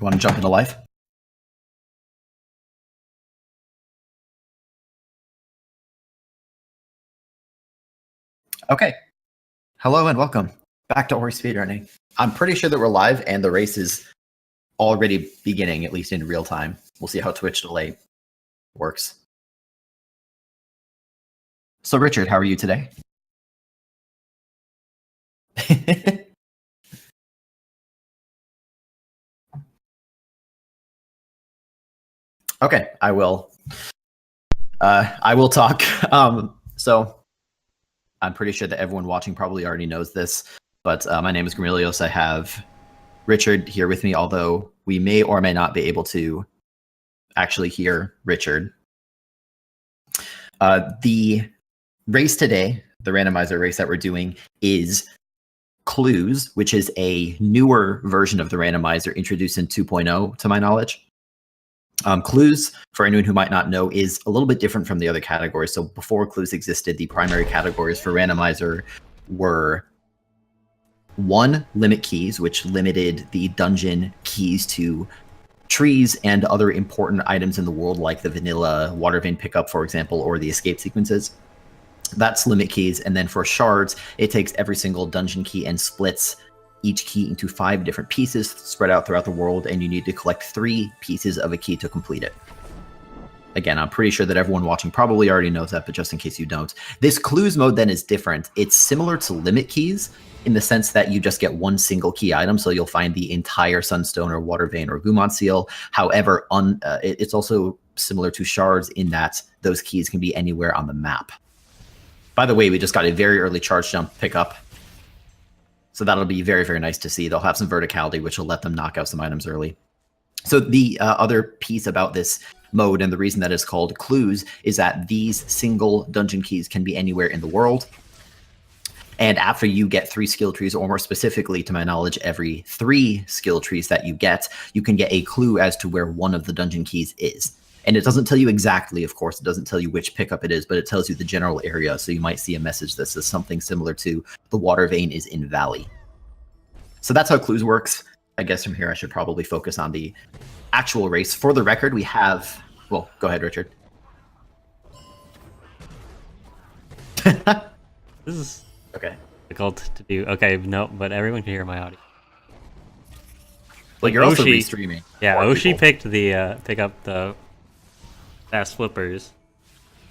Want to jump into life? Okay. Hello and welcome back to Ori Speedrunning. I'm pretty sure that we're live and the race is already beginning, at least in real time. We'll see how Twitch delay works. So, Richard, how are you today? Okay, I will. I will talk. So, I'm pretty sure that everyone watching probably already knows this, but my name is Gramilios. I have Richard here with me, although we may or may not be able to actually hear Richard. The race today, the randomizer race that we're doing, is Clues, which is a newer version of the randomizer introduced in 2.0, to my knowledge. Clues, for anyone who might not know, is a little bit different from the other categories. So before Clues existed, the primary categories for randomizer were 1, limit keys, which limited the dungeon keys to trees and other important items in the world, like the vanilla water vein pickup, for example, or the escape sequences. That's limit keys. And then for shards, it takes every single dungeon key and splits each key into 5 different pieces spread out throughout the world, and you need to collect 3 pieces of a key to complete it. Again, I'm pretty sure that everyone watching probably already knows that, but just in case you don't. This Clues mode then is different. It's similar to limit keys in the sense that you just get one single key item, so you'll find the entire Sunstone or Water Vein or Gumon Seal. However, it's also similar to shards in that those keys can be anywhere on the map. By the way, we just got a very early charge jump pickup, so that'll be very, very nice to see. They'll have some verticality, which will let them knock out some items early. So the other piece about this mode, and the reason that it's called Clues, is that these single dungeon keys can be anywhere in the world. And after you get 3 skill trees, or more specifically, to my knowledge, every 3 skill trees that you can get a clue as to where one of the dungeon keys is. And it doesn't tell you exactly, of course, it doesn't tell you which pickup it is, but it tells you the general area. So you might see a message that says something similar to the water vein is in Valley. So that's how Clues works. I guess from here I should probably focus on the actual race. For the record, we have... Well, go ahead, Richard. This is okay. difficult to do. Okay, no, but everyone can hear my audio. Well, you're also restreaming. Yeah, Oshi picked the pick up the fast flippers,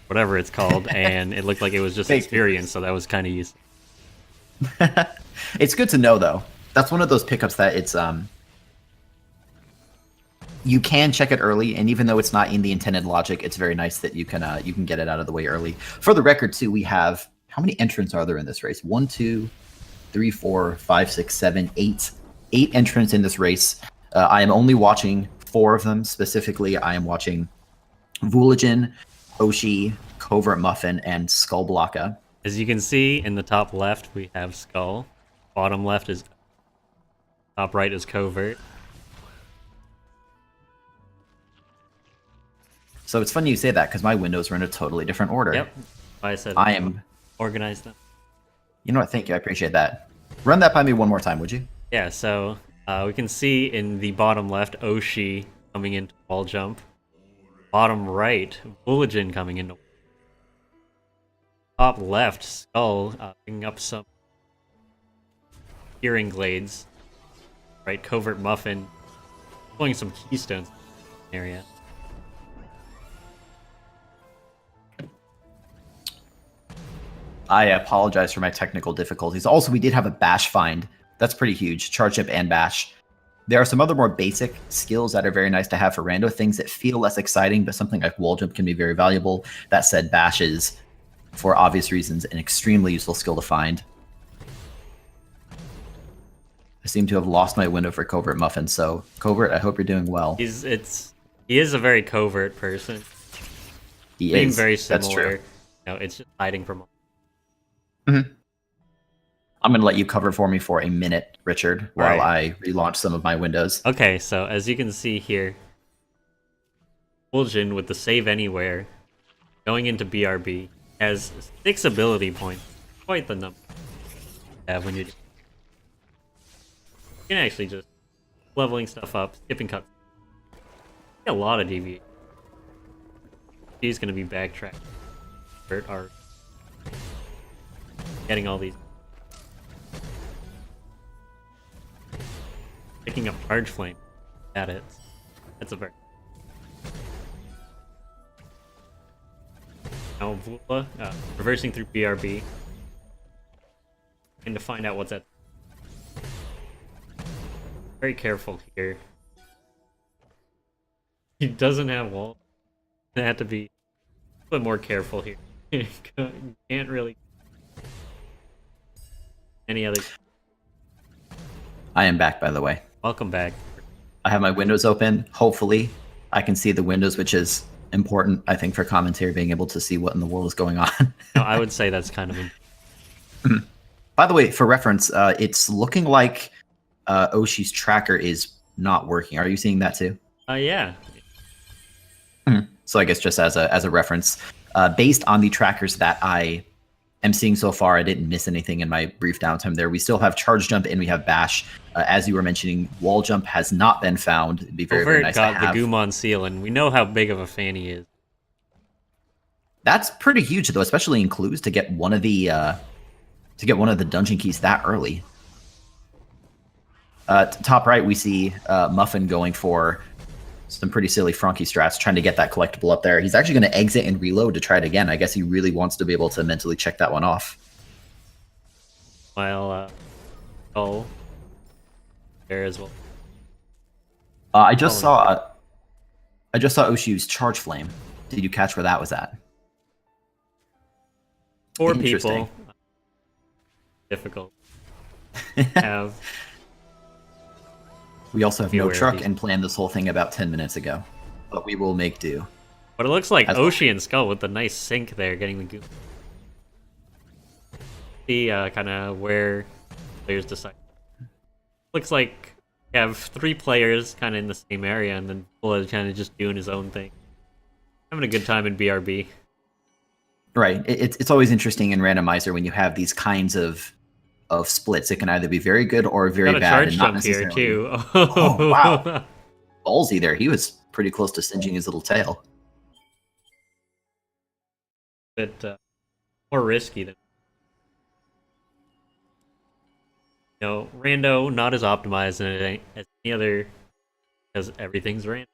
whatever it's called, and it looked like it was just experience, so that was kind of useful. It's good to know, though. That's one of those pickups that it's you can check it early, and even though it's not in the intended logic, it's very nice that you can get it out of the way early. For the record, too, we have, how many entrants are there in this race? 1, 2, 3, 4, 5, 6, 7, 8. 8 entrants in this race. I am only watching 4 of them. Specifically, I am watching Vooligen, Oshi, Covert Muffin, and Skullblocka. As you can see, in the top left, we have Skull. Bottom left is... Top right is Covert. So it's funny you say that, because my windows are in a totally different order. Yep. I said I am... Organize them. You know what? Thank you. I appreciate that. Run that by me one more time, would you? Yeah, so we can see in the bottom left, Oshi coming into wall jump. Bottom right, Vooligen coming into. Top left, Skull picking up some hearing glades. Right, Covert Muffin pulling some keystones in the area. I apologize for my technical difficulties. Also, we did have a bash find. That's pretty huge. Charge jump and bash. There are some other more basic skills that are very nice to have for rando, things that feel less exciting, but something like wall jump can be very valuable. That said, bash is, for obvious reasons, an extremely useful skill to find. I seem to have lost my window for Covert Muffin, so Covert, I hope you're doing well. He is a very covert person. He Being is. very similar. That's true. You know, it's just hiding from. Mm-hmm. I'm going to let you cover for me for a minute, Richard, while I relaunch some of my windows. Okay, so as you can see here, Vooligen with the save anywhere, going into BRB, has 6 ability points. Quite the number you have when you can actually just leveling stuff up, skipping cuts. A lot of deviation. He's gonna be backtracking. Are getting all these. Picking up charge flame at it. That's a very. Now Vula, reversing through BRB. And to find out what's at. Very careful here. He doesn't have wall. They have to be a bit more careful here. Can't really. Any other. I am back, by the way. Welcome back. I have my windows open. Hopefully, I can see the windows, which is important, I think, for commentary, being able to see what in the world is going on. No, I would say that's kind of. By the way, for reference, it's looking like Oshi's tracker is not working. Are you seeing that too? Yeah. So I guess just as a reference, based on the trackers that I am seeing so far, I didn't miss anything in my brief downtime there. We still have charge jump and we have bash. As you were mentioning, wall jump has not been found. It'd be very nice to have. Got the Gumon seal, and we know how big of a fan he is. That's pretty huge, though, especially in clues to get one of the dungeon keys that early. Top right, we see Muffin going for some pretty silly Frankie strats, trying to get that collectible up there. He's actually going to exit and reload to try it again. I guess he really wants to be able to mentally check that one off. While, there as well. I just saw Oshi's charge flame. Did you catch where that was at? 4 people. Difficult. Have. We also have no truck and planned this whole thing about 10 minutes ago, but we will make do. But it looks like Oshi and Skull with the nice sync there, getting the goop. See kind of where players decide. Looks like you have 3 players kind of in the same area, and then Bulla kind of just doing his own thing. Having a good time in BRB. Right. It's always interesting in Randomizer when you have these kinds of splits. It can either be very good or very bad. Charge and not jump necessarily... here too. Oh, wow. Ballsy there. He was pretty close to singeing his little tail. But more risky than. You know, Rando not as optimized as any other, because everything's random.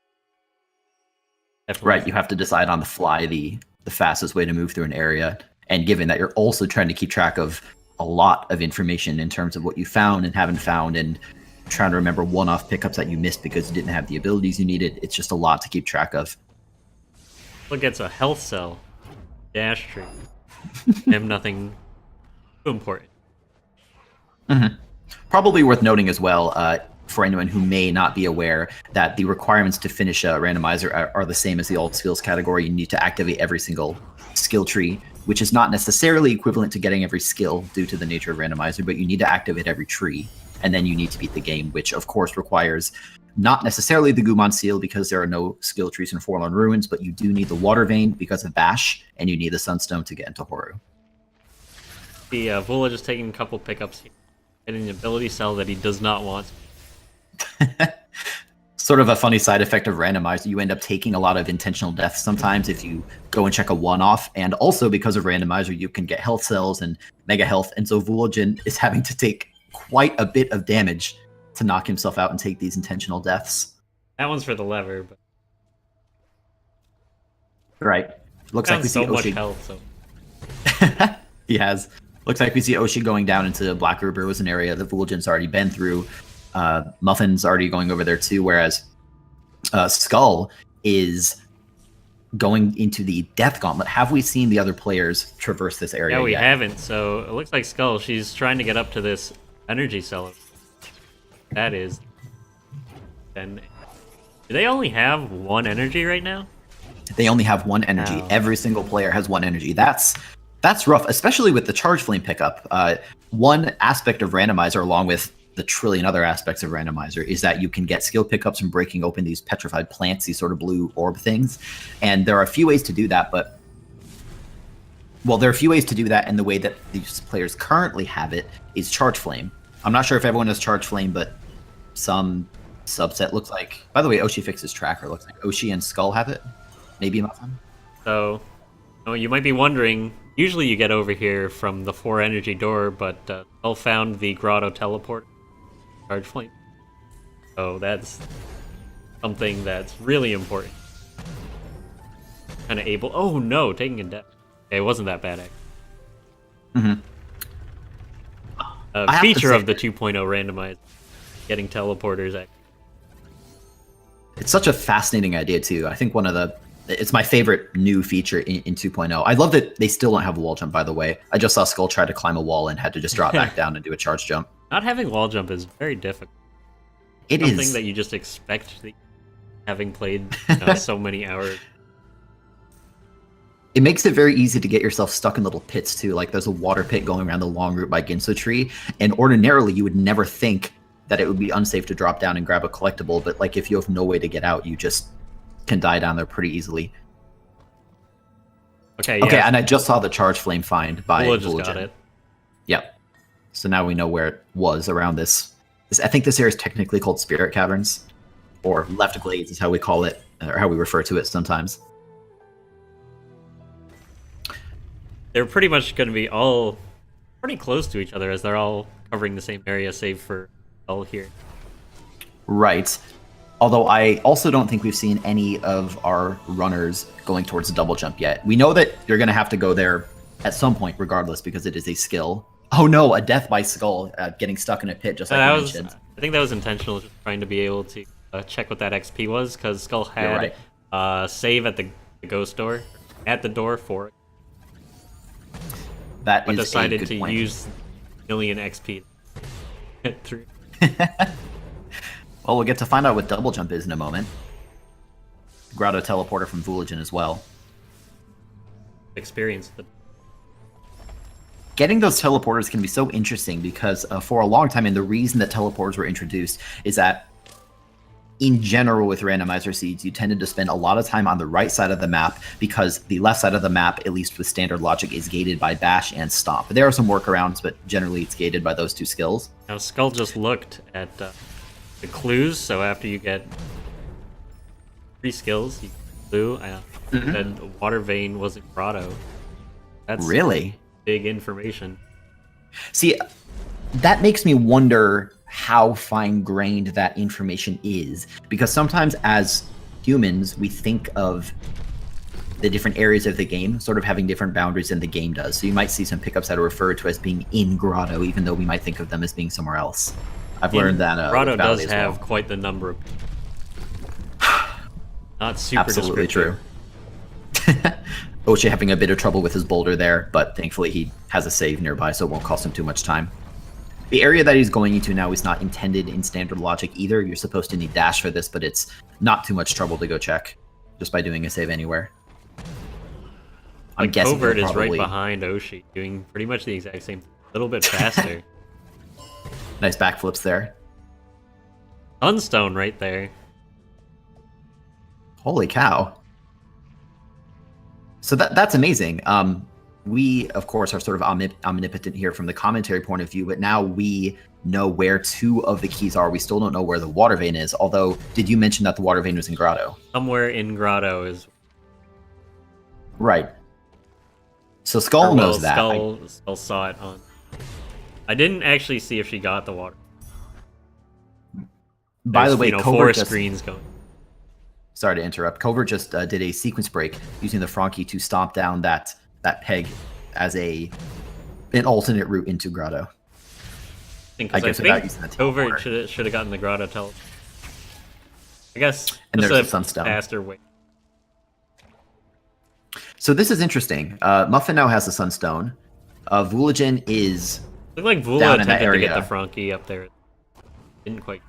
Definitely. Right, you have to decide on the fly the fastest way to move through an area, and given that you're also trying to keep track of a lot of information in terms of what you found and haven't found, and trying to remember one-off pickups that you missed because you didn't have the abilities you needed, it's just a lot to keep track of. Look, it's a health cell. Dash tree. Have nothing too important. Mm-hmm. Probably worth noting as well, for anyone who may not be aware, that the requirements to finish a randomizer are the same as the all skills category. You need to activate every single skill tree, which is not necessarily equivalent to getting every skill due to the nature of randomizer, but you need to activate every tree, and then you need to beat the game, which of course requires not necessarily the Gumon seal because there are no skill trees in Forlorn Ruins, but you do need the Water Vein because of Bash, and you need the Sunstone to get into Horu. The Vula just taking a couple pickups here. Getting an ability cell that he does not want. Sort of a funny side effect of Randomizer. You end up taking a lot of intentional deaths sometimes if you go and check a one-off, and also because of Randomizer, you can get health cells and mega health, and so Vulajin is having to take quite a bit of damage to knock himself out and take these intentional deaths. That one's for the lever, but... Right. Looks like we see so much Oshi. Health, so... He has. Looks like we see Oshi going down into Black River was an area that Vulajin's already been through. Muffin's already going over there too, whereas Skull is going into the Death Gauntlet. Have we seen the other players traverse this area yet? Yeah, we yet? haven't. So it looks like Skull, she's trying to get up to this energy cell. That is... Then, do they only have 1 energy right now? They only have 1 energy. Wow. Every single player has 1 energy. That's rough, especially with the Charge Flame pickup. One aspect of Randomizer, along with the trillion other aspects of Randomizer, is that you can get skill pickups from breaking open these petrified plants, these sort of blue orb things. And there are a few ways to do that, but... Well, there are a few ways to do that, and the way that these players currently have it is Charge Flame. I'm not sure if everyone has Charge Flame, but some subset. Looks like, by the way, Oshi fixed his tracker. Looks like Oshi and Skull have it. Maybe Muffin. So, you might be wondering, usually you get over here from the 4 energy door, but Skull found the Grotto teleport, Charge Flame. So that's something that's really important. Kind of able. Oh no, taking a death. Okay, it wasn't that bad, actually. A feature of the 2.0 randomizer, getting teleporters. It's such a fascinating idea too. I think it's my favorite new feature in 2.0. I love that they still don't have wall jump, by the way. I just saw Skull try to climb a wall and had to just drop back down and do a charge jump. Not having wall jump is very difficult. It Something is that you just expect, having played so many hours. It makes it very easy to get yourself stuck in little pits too. Like there's a water pit going around the long route by Ginso Tree, and ordinarily you would never think that it would be unsafe to drop down and grab a collectible, but like if you have no way to get out, you just can die down there pretty easily. Okay, Okay, yeah. and I just saw the charge flame find by Village just Village. got it. Yep. So now we know where it was around this. I think this area is technically called Spirit Caverns, or Left Glades is how we call it, or how we refer to it sometimes. They're pretty much going to be all pretty close to each other, as they're all covering the same area, save for all here. Right. Although I also don't think we've seen any of our runners going towards the double jump yet. We know that you're going to have to go there at some point regardless, because it is a skill. Oh no, a death by Skull, getting stuck in a pit just like you mentioned. I think that was intentional, just trying to be able to check what that XP was, because Skull had save at the ghost door, at the door for it. That but is decided a good to point. use million XP to get through. Well, we'll get to find out what double jump is in a moment. Grotto teleporter from Vuligen as well. Experience the. Getting those teleporters can be so interesting because for a long time, and the reason that teleporters were introduced is that in general with randomizer seeds, you tended to spend a lot of time on the right side of the map because the left side of the map, at least with standard logic, is gated by bash and stomp. There are some workarounds, but generally it's gated by those two skills. Now Skull just looked at the clues, so after you get 3 skills, you get clue, and Water Vein wasn't Grotto. That's really big information. See, that makes me wonder how fine-grained that information is, because sometimes as humans we think of the different areas of the game sort of having different boundaries than the game does. So you might see some pickups that are referred to as being in Grotto, even though we might think of them as being somewhere else. I've learned that Grotto does as have well. quite the number of not super Absolutely descriptive. true. Ochi having a bit of trouble with his boulder there, but thankfully he has a save nearby, so it won't cost him too much time. The area that he's going into now is not intended in standard logic either. You're supposed to need dash for this, but it's not too much trouble to go check just by doing a save anywhere. I'm guessing Covert he'll is right probably- behind Oshi, doing pretty much the exact same thing, a little bit faster. Nice backflips there. Sunstone right there. Holy cow. So that's amazing. We, of course, are sort of omnipotent here from the commentary point of view, but now we know where 2 of the keys are. We still don't know where the water vein is, although, did you mention that the water vein was in Grotto? Somewhere in Grotto is... Right. So Skull knows that. Skull saw it on... I didn't actually see if she got the water. By the way, four Covert just... screens going. Sorry to interrupt. Covert just did a sequence break using the Frankie to stomp down that peg as an alternate route into Grotto. I guess without using the Covert teleporter. should have gotten the Grotto teleport. I guess And just there's a the Sunstone. faster way. So this is interesting. Muffin now has the Sunstone. Vuligen is Looked like Vula down in that attempted to get area. the Frankie up there. Didn't quite.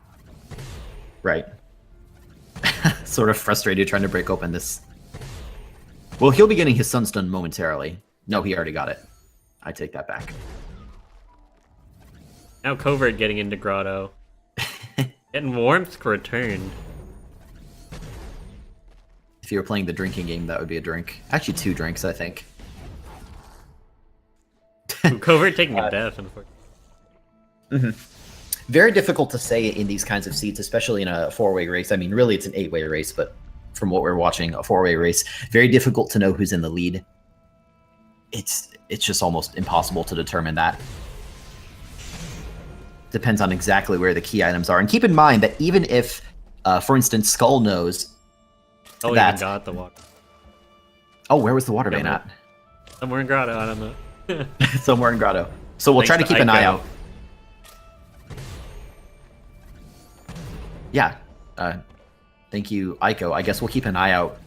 right. Sort of frustrated trying to break open this. Well, he'll be getting his Sunstone momentarily. No, he already got it. I take that back. Now Covert getting into Grotto. Getting Warmth returned. If you were playing the drinking game, that would be a drink. Actually, 2 drinks, I think. Covert taking a death, unfortunately. Very difficult to say in these kinds of seats, especially in a 4-way race. I mean, really, it's an 8-way race, but from what we're watching, a 4-way race, very difficult to know who's in the lead. It's just almost impossible to determine that. Depends on exactly where the key items are. And keep in mind that even if, for instance, Skull knows Oh, that... even got the water. Oh, where was the water vein at? Somewhere in Grotto, I don't know. Somewhere in Grotto. So we'll try to keep an eye out. Yeah. Thank you, Aiko. I guess we'll keep an eye out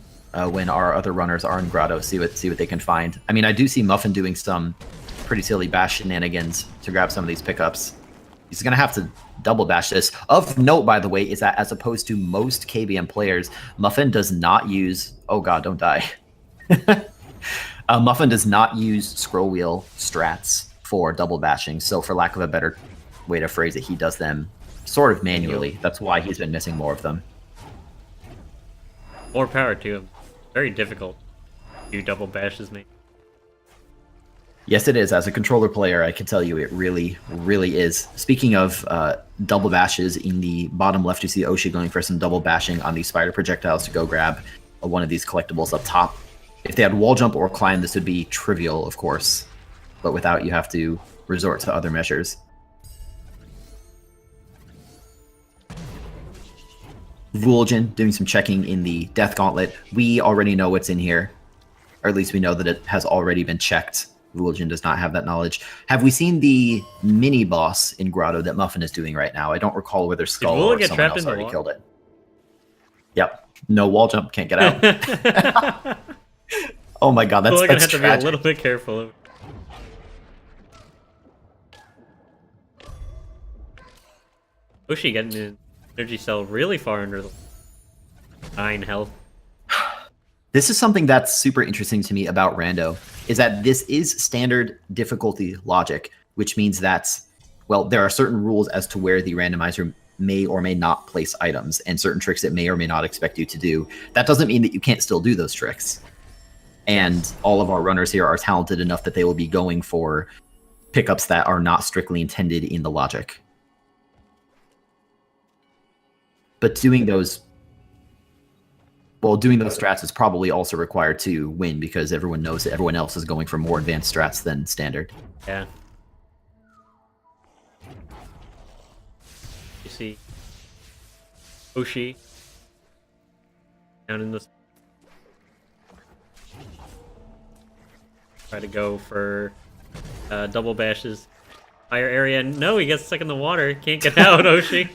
when our other runners are in Grotto, see what they can find. I mean, I do see Muffin doing some pretty silly bash shenanigans to grab some of these pickups. He's going to have to double bash this. Of note, by the way, is that as opposed to most KBM players, Muffin does not use... Oh god, don't die. Muffin does not use scroll wheel strats for double bashing, so for lack of a better way to phrase it, he does them sort of manually. That's why he's been missing more of them. More power to him. Very difficult to do double bashes, mate. Yes, it is. As a controller player, I can tell you it really, really is. Speaking of double bashes, in the bottom left, you see Oshi going for some double bashing on these spider projectiles to go grab one of these collectibles up top. If they had wall jump or climb, this would be trivial, of course. But without, you have to resort to other measures. Vulgin doing some checking in the Death Gauntlet. We already know what's in here. Or at least we know that it has already been checked. Vulgin does not have that knowledge. Have we seen the mini-boss in Grotto that Muffin is doing right now? I don't recall whether Skull or someone else already killed it. Yep. No wall jump, can't get out. Oh my god, that's We're gonna have tragic. to be a little bit careful. Oshi getting an energy cell really far under the 9 health. This is something that's super interesting to me about Rando, is that this is standard difficulty logic, which means that, well, there are certain rules as to where the randomizer may or may not place items, and certain tricks it may or may not expect you to do. That doesn't mean that you can't still do those tricks. And all of our runners here are talented enough that they will be going for pickups that are not strictly intended in the logic. But doing those strats is probably also required to win, because everyone knows that everyone else is going for more advanced strats than standard. Yeah. You see Oshi down in this. Try to go for double bashes. Higher area. No, he gets stuck in the water. Can't get out, Oshi.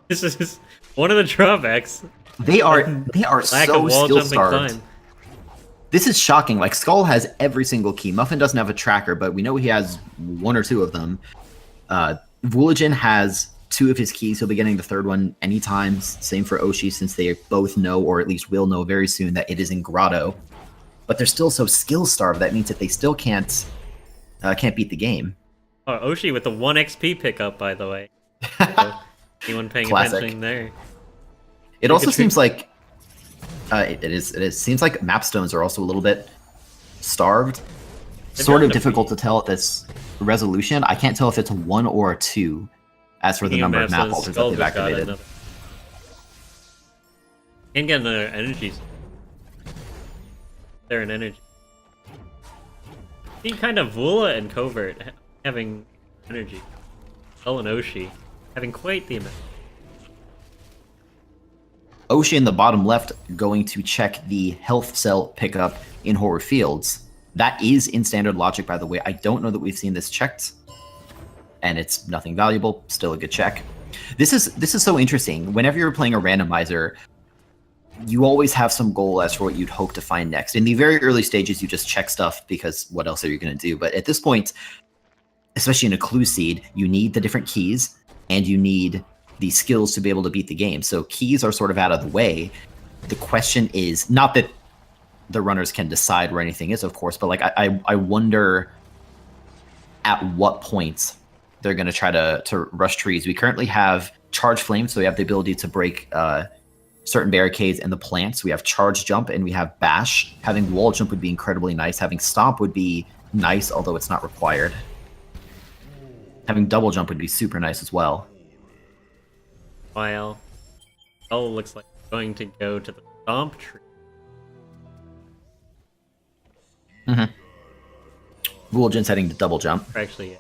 This is one of the drawbacks. They are so skill starved. Climb. This is shocking. Like, Skull has every single key. Muffin doesn't have a tracker, but we know he has 1 or 2 of them. Vulgin has 2 of his keys. He'll be getting the 3rd one anytime. Same for Oshi, since they both know, or at least will know very soon, that it is in Grotto. But they're still so skill starved. That means that they still can't beat the game. Oh, Oshi with the 1 XP pickup, by the way. So, anyone paying attention there? It also seems like it is. Seems like mapstones are also a little bit starved. Sort of difficult to tell at this resolution. I can't tell if it's a 1 or a 2 as for the number of map altars that they've activated. And get another energy. They're an energy. See, kind of Vula and Covert having energy. Skull and Oshi having quite the amount. Oshi in the bottom left going to check the health cell pickup in Horror Fields. That is in standard logic, by the way. I don't know that we've seen this checked, and it's nothing valuable. Still a good check. This is so interesting. Whenever you're playing a randomizer, you always have some goal as for what you'd hope to find next. In the very early stages, you just check stuff because what else are you going to do? But at this point, especially in a clue seed, you need the different keys, and you need the skills to be able to beat the game. So keys are sort of out of the way. The question is, not that the runners can decide where anything is, of course, but like I wonder at what point they're going to try to rush trees. We currently have Charge Flame, so we have the ability to break certain barricades and the plants. We have Charge Jump, and we have Bash. Having Wall Jump would be incredibly nice. Having Stomp would be nice, although it's not required. Having Double Jump would be super nice as well. while. Oh, looks like we're going to go to the Stomp Tree. Vuljin's heading to double jump. Actually, yeah.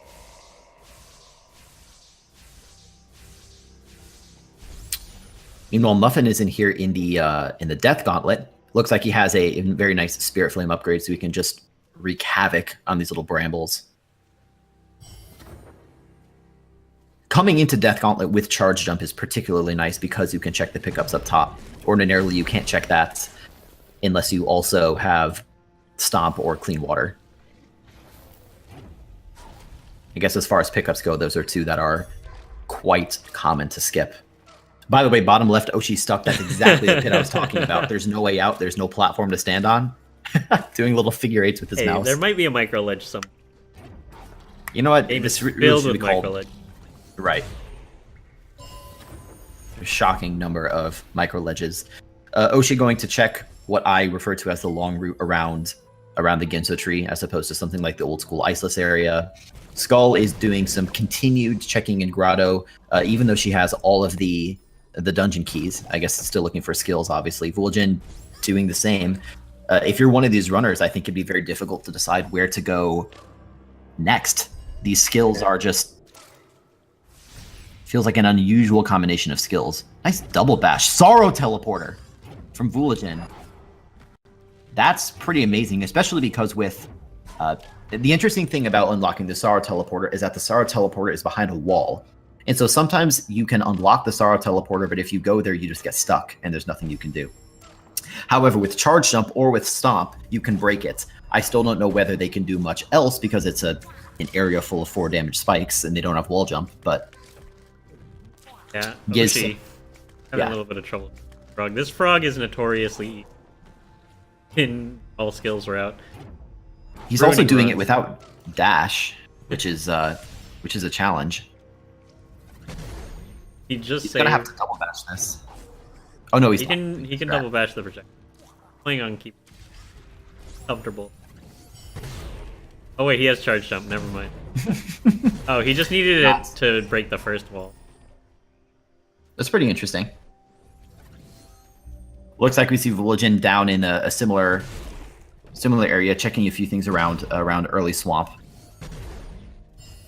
Meanwhile, Muffin is in here in the Death Gauntlet. Looks like he has a very nice Spirit Flame upgrade, so he can just wreak havoc on these little brambles. Coming into Death Gauntlet with Charge Jump is particularly nice because you can check the pickups up top. Ordinarily, you can't check that unless you also have Stomp or Clean Water. I guess as far as pickups go, those are two that are quite common to skip. By the way, bottom left, Oshi's stuck. That's exactly the pit I was talking about. There's no way out. There's no platform to stand on. Doing little figure eights with his mouse. There might be a micro ledge somewhere. You know what? Game this is really filled should with be called micro ledge. Right. A shocking number of micro ledges. Oshi going to check what I refer to as the long route around the Ginso tree, as opposed to something like the old school Iceless area. Skull is doing some continued checking in Grotto, even though she has all of the dungeon keys. I guess still looking for skills, obviously. Vuljin doing the same. If you're one of these runners, I think it'd be very difficult to decide where to go next. These skills are just... feels like an unusual combination of skills. Nice double bash. Sorrow Teleporter from Vuljin. That's pretty amazing, especially because with... the interesting thing about unlocking the Sorrow Teleporter is that the Sorrow Teleporter is behind a wall. And so sometimes you can unlock the Sorrow Teleporter, but if you go there, you just get stuck, and there's nothing you can do. However, with Charge Jump or with Stomp, you can break it. I still don't know whether they can do much else, because it's an area full of 4 damage spikes, and they don't have wall jump, but... Yeah, Gives Oshi having a little bit of trouble. Frog. This frog is notoriously in all skills route. He's also doing it without dash, which is a challenge. He's gonna have to double bash this. Oh no, he can double bash the projectile. Playing on keep comfortable. Oh wait, he has charge jump. Never mind. Oh, he just needed it to break the first wall. That's pretty interesting. Looks like we see Vuljin down in a similar area, checking a few things around early swamp.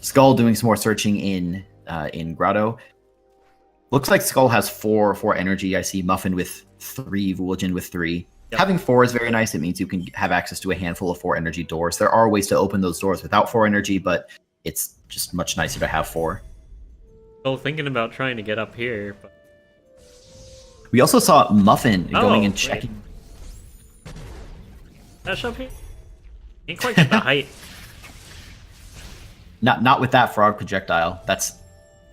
Skull doing some more searching in Grotto. Looks like Skull has 4 energy. I see Muffin with 3, Vuljin with 3. Yep. Having 4 is very nice. It means you can have access to a handful of 4 energy doors. There are ways to open those doors without 4 energy, but it's just much nicer to have 4. Still thinking about trying to get up here, but... We also saw Muffin going and checking. Dash up here? Ain't quite get the height. Not with that frog projectile. That's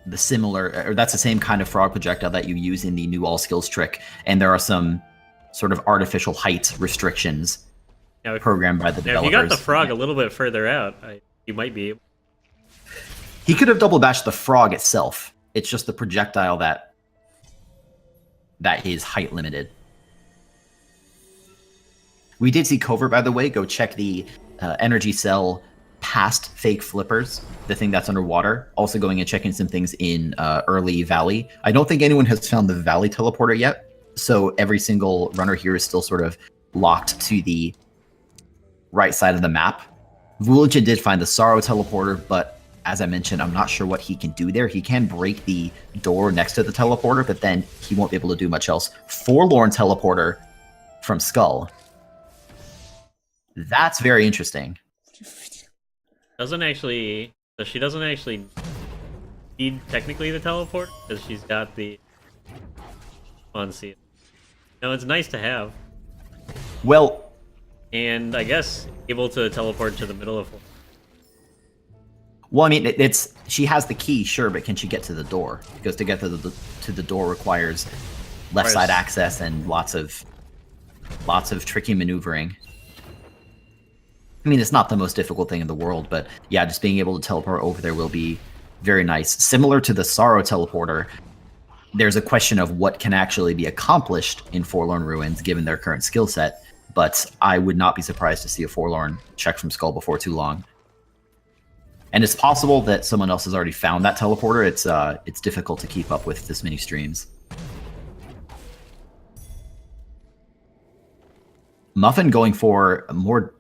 the same kind of frog projectile that you use in the new all skills trick, and there are some sort of artificial height restrictions programmed by the developers. If you got the frog a little bit further out, you might be able. He could have double bashed the frog itself. It's just the projectile that is height limited. We did see Covert, by the way, go check the energy cell past fake flippers, the thing that's underwater. Also going and checking some things in early Valley. I don't think anyone has found the Valley teleporter yet, so every single runner here is still sort of locked to the right side of the map. Vuljin did find the Sorrow teleporter, but as I mentioned, I'm not sure what he can do there. He can break the door next to the teleporter, but then he won't be able to do much else. Forlorn teleporter from Skull. That's very interesting. She doesn't actually need technically the teleport, because she's got the on seal. No, it's nice to have. Well, and I guess able to teleport to the middle of. Well, I mean, she has the key, sure, but can she get to the door? Because to get to the door requires left side access and lots of tricky maneuvering. I mean, it's not the most difficult thing in the world, but yeah, just being able to teleport over there will be very nice. Similar to the Sorrow teleporter, there's a question of what can actually be accomplished in Forlorn Ruins given their current skill set, but I would not be surprised to see a Forlorn check from Skull before too long. And it's possible that someone else has already found that teleporter. It's difficult to keep up with this many streams. Muffin going for more...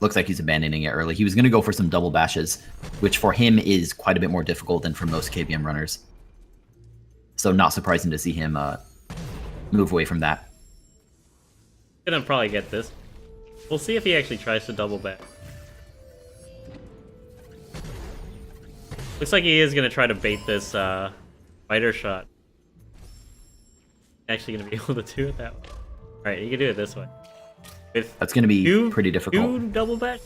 Looks like he's abandoning it early. He was going to go for some double bashes, which for him is quite a bit more difficult than for most KBM runners. So not surprising to see him move away from that. Gonna probably get this. We'll see if he actually tries to double back. Looks like he is gonna try to bait this fighter shot. Actually gonna be able to do it that way. Alright, you can do it this way. That's going to be pretty difficult. Two double bash?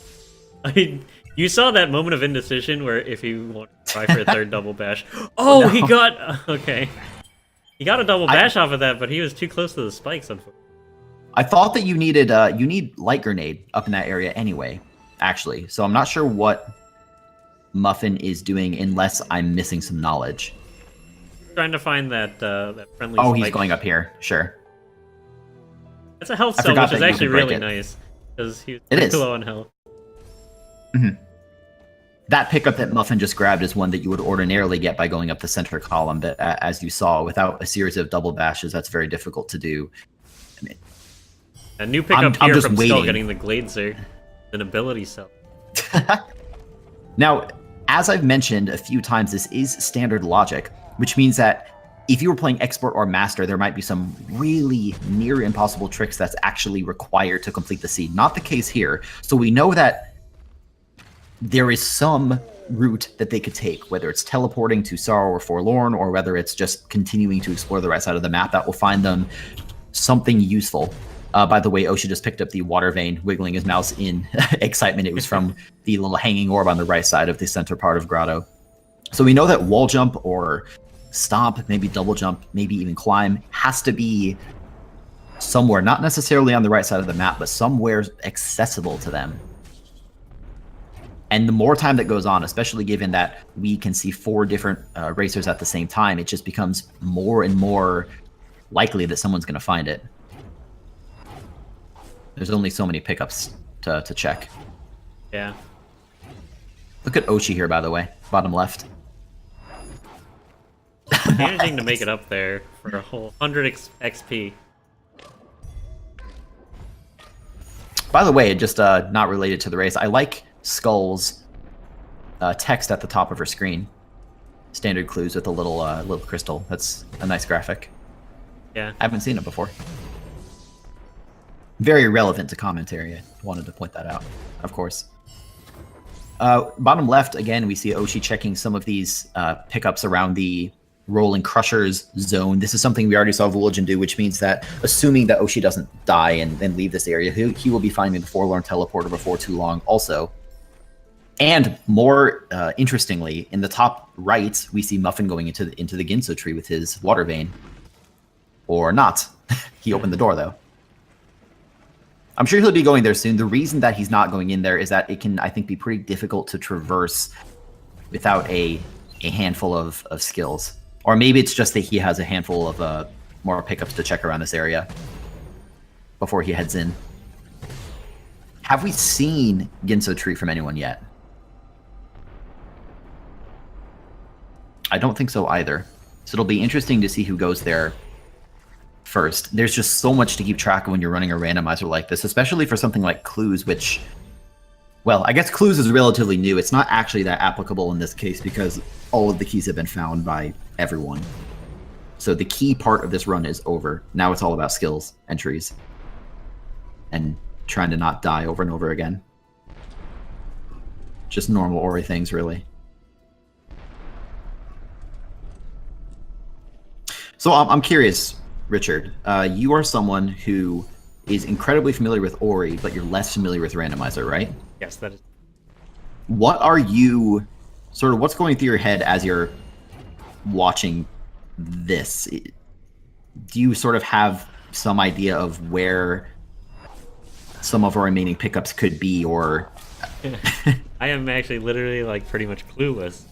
I mean, you saw that moment of indecision where if you want to try for a third double bash... Oh, no. He got... Okay. He got a double bash off of that, but he was too close to the spikes, unfortunately. I thought that you needed you need light grenade up in that area anyway, actually. So I'm not sure what Muffin is doing unless I'm missing some knowledge. Trying to find that that friendly Oh, spike. He's going up here. Sure. It's a health cell, which is actually really nice, because he was low on health. Mm-hmm. That pickup that Muffin just grabbed is one that you would ordinarily get by going up the center column, but as you saw, without a series of double bashes, that's very difficult to do. I mean, a new pickup here from Skull getting the Glazer, an ability cell. Now, as I've mentioned a few times, this is standard logic, which means that if you were playing Expert or Master, there might be some really near impossible tricks that's actually required to complete the seed. Not the case here. So we know that there is some route that they could take, whether it's teleporting to Sorrow or Forlorn, or whether it's just continuing to explore the right side of the map that will find them something useful. By the way, Oshi just picked up the water vein, wiggling his mouse in excitement. It was from the little hanging orb on the right side of the center part of Grotto. So we know that wall jump or stomp, maybe double jump, maybe even climb, has to be somewhere, not necessarily on the right side of the map, but somewhere accessible to them. And the more time that goes on, especially given that we can see 4 different racers at the same time, it just becomes more and more likely that someone's going to find it. There's only so many pickups to check. Yeah. Look at Ochi here, by the way, bottom left. Managing to make it up there for a whole 100 XP. By the way, just not related to the race, I like Skull's text at the top of her screen. Standard clues with a little crystal. That's a nice graphic. Yeah. I haven't seen it before. Very relevant to commentary. I wanted to point that out, of course. Bottom left, again, we see Oshi checking some of these pickups around the Rolling Crushers zone. This is something we already saw Vulogen do, which means that, assuming that Oshi doesn't die and then leave this area, he will be finding the Forlorn Teleporter before too long also. And more interestingly, in the top right, we see Muffin going into the Ginso tree with his water vein. Or not. He opened the door, though. I'm sure he'll be going there soon. The reason that he's not going in there is that it can, I think, be pretty difficult to traverse without a handful of skills. Or maybe it's just that he has a handful of more pickups to check around this area before he heads in. Have we seen Ginso Tree from anyone yet? I don't think so either. So it'll be interesting to see who goes there first. There's just so much to keep track of when you're running a randomizer like this, especially for something like Clues, which, well, I guess Clues is relatively new. It's not actually that applicable in this case because all of the keys have been found by everyone. So the key part of this run is over. Now it's all about skills, entries, and trying to not die over and over again. Just normal Ori things, really. So I'm curious, Richard. You are someone who is incredibly familiar with Ori, but you're less familiar with Randomizer, right? Yes, that is. What are you, sort of, what's going through your head as you're watching this? Do you sort of have some idea of where some of our remaining pickups could be, or? I am actually literally like pretty much clueless.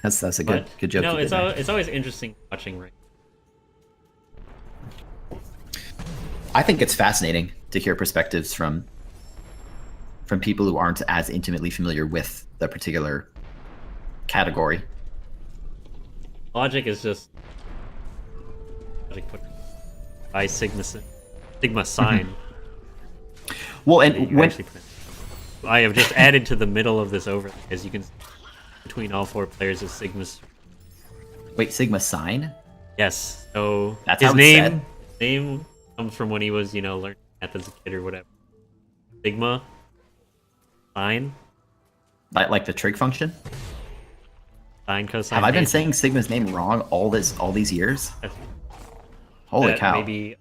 That's a good joke. No, it's always interesting watching Ring. I think it's fascinating to hear perspectives from from people who aren't as intimately familiar with the particular category. Logic is just by sigma sign. Well, and when I have just added to the middle of this overlay, as you can see, between all 4 players is sigma's. wait, sigma sign? Yes. So That's his how it's said? name comes from when he was, learning math as a kid or whatever. Sigma sign. Like the trig function? Sine, cosine. Have I been tangent. saying Sigma's name wrong all these years? Holy That cow. Maybe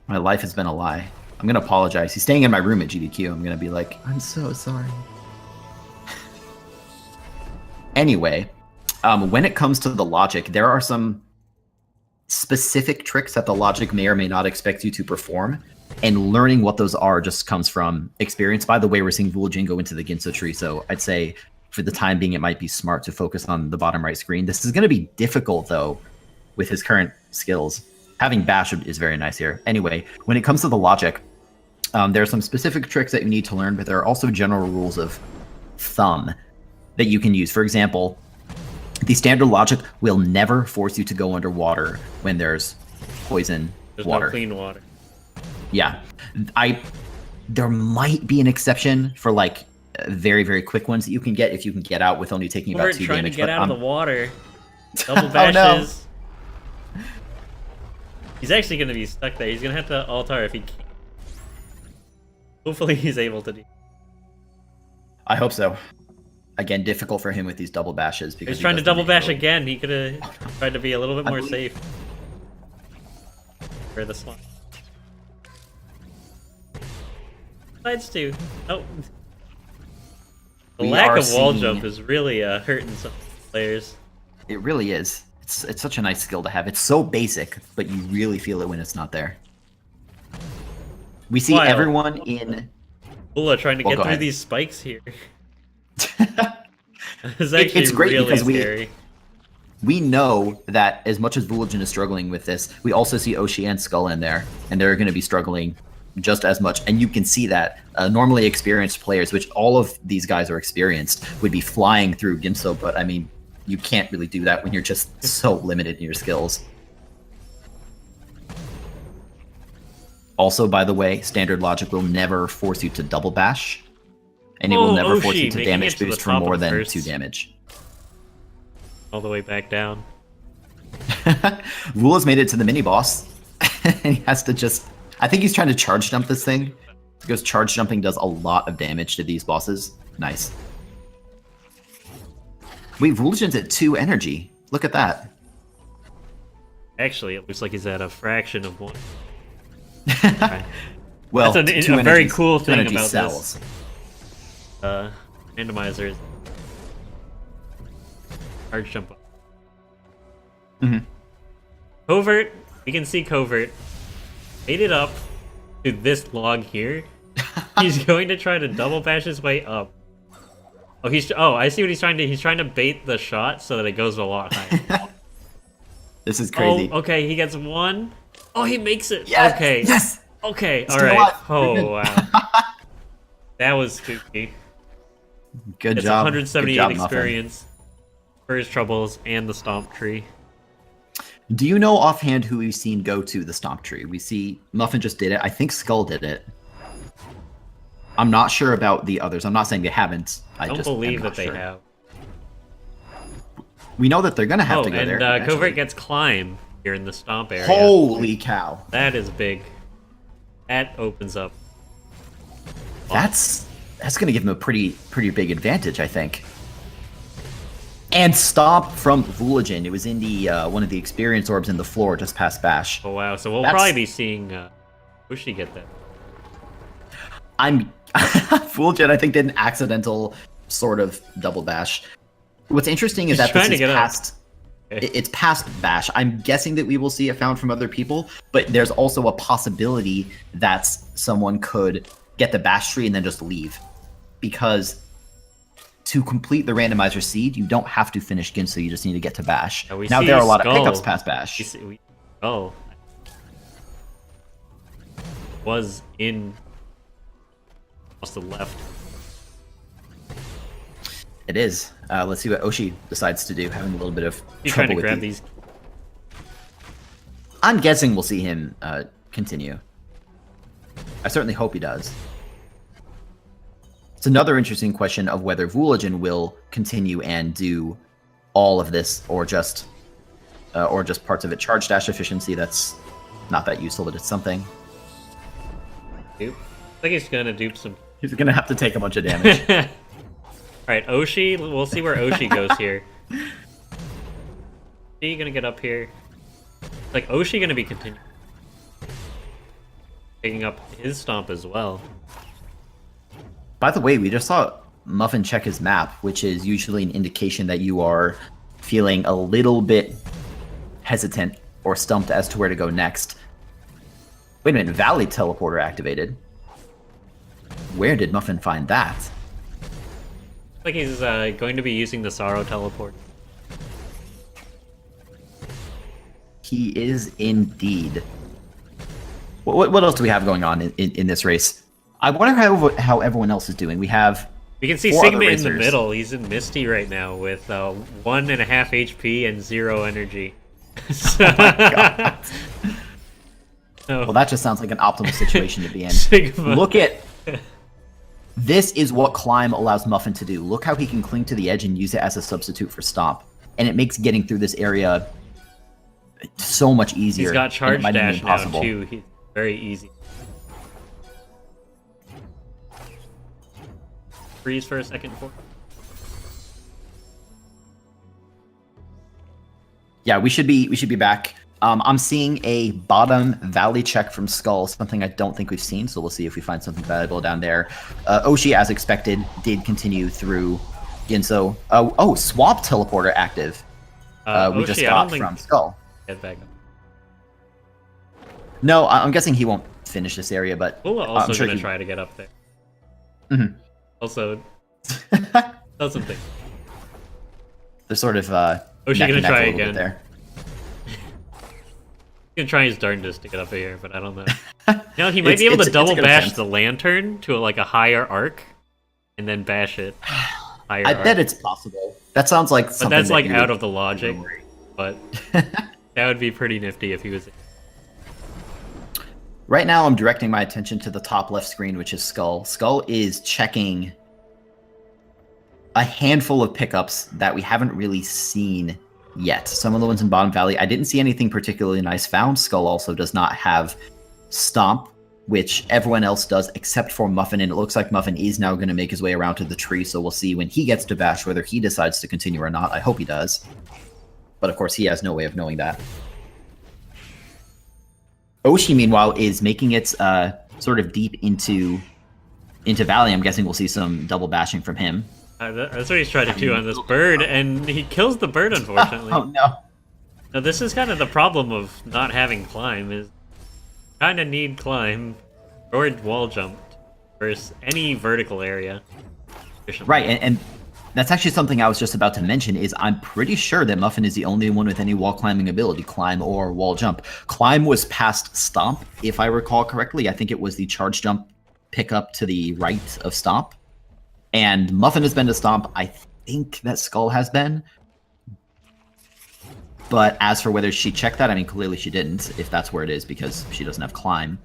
My life has been a lie. I'm gonna apologize. He's staying in my room at GDQ. I'm gonna be like, I'm so sorry. Anyway, when it comes to the logic, there are some specific tricks that the logic may or may not expect you to perform, and learning what those are just comes from experience. By the way, we're seeing Vulgin go into the Ginso tree, so I'd say for the time being, it might be smart to focus on the bottom right screen. This is going to be difficult, though, with his current skills. Having Bash is very nice here. Anyway, when it comes to the logic, there are some specific tricks that you need to learn, but there are also general rules of thumb that you can use. For example, the standard logic will never force you to go underwater when there's poison water. no clean water. Yeah. There might be an exception for like very, very quick ones that you can get if you can get out with only taking about 2 trying damage. to get but, out of the water. Double Oh, no. bashes. He's actually going to be stuck there. He's going to have to altar if he can. Hopefully he's able to do. I hope so. Again, difficult for him with these double bashes because He's trying to double bash again. again. He could have tried to be a little bit more safe. For the slot. Slides too. Oh. The We lack are of wall seeing- jump is really hurting some players. It really is. It's such a nice skill to have. It's so basic, but you really feel it when it's not there. We see Wild. everyone in... Ula trying to Well, get go through ahead. these spikes here. It's actually It's great really because scary. we know that as much as Vulgin is struggling with this, we also see Oshi and Skull in there, and they're going to be struggling just as much. And you can see that normally experienced players, which all of these guys are experienced, would be flying through Ginso, but I mean, you can't really do that when you're just so limited in your skills. Also, by the way, standard logic will never force you to double bash, and it will never force you Oshi, to making damage it to the boost for top more of than first. 2 damage. All the way back down. Rula's made it to the mini boss, and he has to just... I think he's trying to charge jump this thing, because charge jumping does a lot of damage to these bosses. Nice. Wait, Vulgin's at 2 energy. Look at that. Actually, it looks like he's at a fraction of one. Well, That's a 2 very energies- cool 2 thing energy about cells. this. Randomizer is hard jump up. Mhm. Covert, we can see Covert made it up to this log here. He's going to try to double bash his way up. Oh, I see what he's trying to. He's trying to bait the shot so that it goes a lot higher. This is crazy. Oh, okay, he gets one. Oh, he makes it. Yes! Okay. Yes! Okay, Still alright. alive. Oh, wow. That was spooky. Good It's job. 178 Good job, Muffin. experience for his troubles and the stomp tree. Do you know offhand who we've seen go to the stomp tree? We see Muffin just did it. I think Skull did it. I'm not sure about the others. I'm not saying they haven't. I don't just am believe not that they sure. have. We know that they're gonna have Oh, to go and there. Covert eventually. gets climb here in the stomp area. Holy cow! That is big. That opens up. That's gonna give him a pretty big advantage, I think. And stomp from Vulgin. It was in the one of the experience orbs in the floor just past Bash. Oh wow! So we'll That's- probably be seeing Ushi get that. I'm Vulgin, I think, did an accidental sort of double bash. What's interesting is He's that trying this to is get up. past. Okay. It's past Bash. I'm guessing that we will see it found from other people, but there's also a possibility that someone could get the Bash tree and then just leave, because to complete the randomizer seed, you don't have to finish Ginso. You just need to get to Bash. Now we Now see there are a lot Skull. of pickups past Bash. Oh. Was in across the left. It is. Let's see what Oshi decides to do, having a little bit of He's trouble trying to with grab the- these. I'm guessing we'll see him continue. I certainly hope he does. It's another interesting question of whether Vooligen will continue and do all of this, or just parts of it. Charge dash efficiency, that's not that useful, but it's something. Dupe. I think he's gonna dupe some. He's gonna have to take a bunch of damage. Alright, Oshi, we'll see where Oshi goes here. Is he gonna get up here? Like, Oshi gonna be continuing. Taking up his stomp as well. By the way, we just saw Muffin check his map, which is usually an indication that you are feeling a little bit hesitant or stumped as to where to go next. Wait a minute, Valley Teleporter activated. Where did Muffin find that? Like he's going to be using the Sorrow Teleport. He is indeed. What else do we have going on in this race? I wonder how everyone else is doing. We can see four Sigma other in the racers. middle. He's in Misty right now with 1.5 HP and 0 energy. So- God. Oh, Well, that just sounds like an optimal situation to be in. Sigma. Look at... This is what Climb allows Muffin to do. Look how he can cling to the edge and use it as a substitute for Stomp. And it makes getting through this area so much easier. He's got and it Charge might even be Dash now impossible. too. He's very easy. Freeze for a second. Yeah, we should be back. I'm seeing a bottom valley check from Skull, something I don't think we've seen, so we'll see if we find something valuable down there. Oshi, as expected, did continue through Ginso. Oh, Swamp Teleporter active. We Oshi, just I don't got think- from Skull. Get back up. No, I'm guessing he won't finish this area, but We're also I'm sure gonna he- try to get up there. Mhm. Also, doesn't think. They're sort of Oshi neck gonna and neck try a little bit again. there. He's gonna try his darndest to get up here, but I don't know. No, he might be able It's to a double good bash attempt. the lantern to like a higher arc, and then bash it. Higher I arc. bet it's possible. That sounds like But something that's that like you out would- of the logic. But that would be pretty nifty if he was. Right now, I'm directing my attention to the top left screen, which is Skull. Skull is checking a handful of pickups that we haven't really seen yet. Some of the ones in Bottom Valley, I didn't see anything particularly nice found. Skull also does not have Stomp, which everyone else does except for Muffin, and it looks like Muffin is now going to make his way around to the tree, so we'll see when he gets to bash whether he decides to continue or not. I hope he does. But of course, he has no way of knowing that. Oshi, meanwhile, is making its sort of deep into Valley. I'm guessing we'll see some double bashing from him. That's what he's trying to do on this bird, and he kills the bird, unfortunately. Oh no. Now, this is kind of the problem of not having climb, is kind of need climb or wall jump versus any vertical area. Right, and that's actually something I was just about to mention, is I'm pretty sure that Muffin is the only one with any wall climbing ability, climb or wall jump. Climb was past Stomp, if I recall correctly. I think it was the charge jump pickup to the right of Stomp. And Muffin has been to Stomp. I think that Skull has been. But as for whether she checked that, I mean, clearly she didn't, if that's where it is, because she doesn't have climb.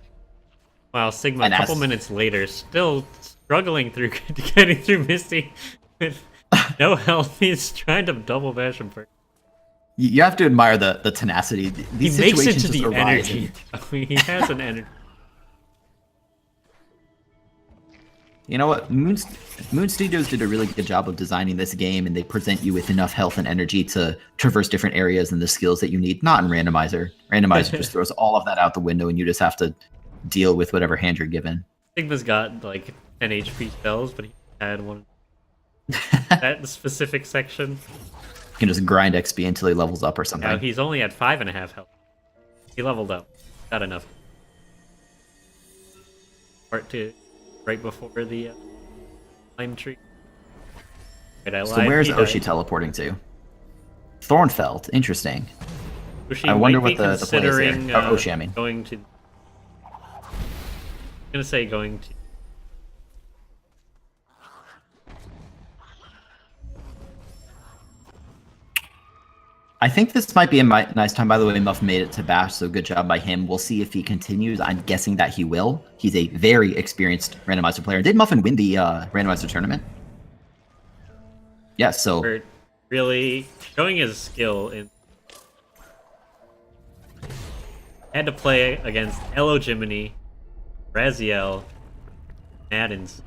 Wow, Sigma, And a couple as- minutes later, still struggling through getting through Misty with no health. He's trying to double bash him first. You have to admire the tenacity. He These makes it situations to just the arise energy. He has an energy. You know what? Moon Studios did a really good job of designing this game, and they present you with enough health and energy to traverse different areas and the skills that you need. Not in Randomizer. Randomizer just throws all of that out the window, and you just have to deal with whatever hand you're given. Sigma's got like 10 HP spells, but he had one that specific section. You can just grind XP until he levels up or something. Now he's only at 5.5 health. He leveled up. Got enough. Part 2. Right before the lime tree. Wait, I So lied. where's He Oshi died. teleporting to? Thornfeld. Interesting. Oshi I wonder might be what the play is there. considering Oh, Oshi, I mean. going to. I'm gonna say going to I think this might be a nice time. By the way, Muff made it to Bash, so good job by him. We'll see if he continues. I'm guessing that he will. He's a very experienced randomizer player. Did Muffin win the randomizer tournament? Yeah, so... For really showing his skill in... Had to play against Elo Jiminy, Raziel, Maddens.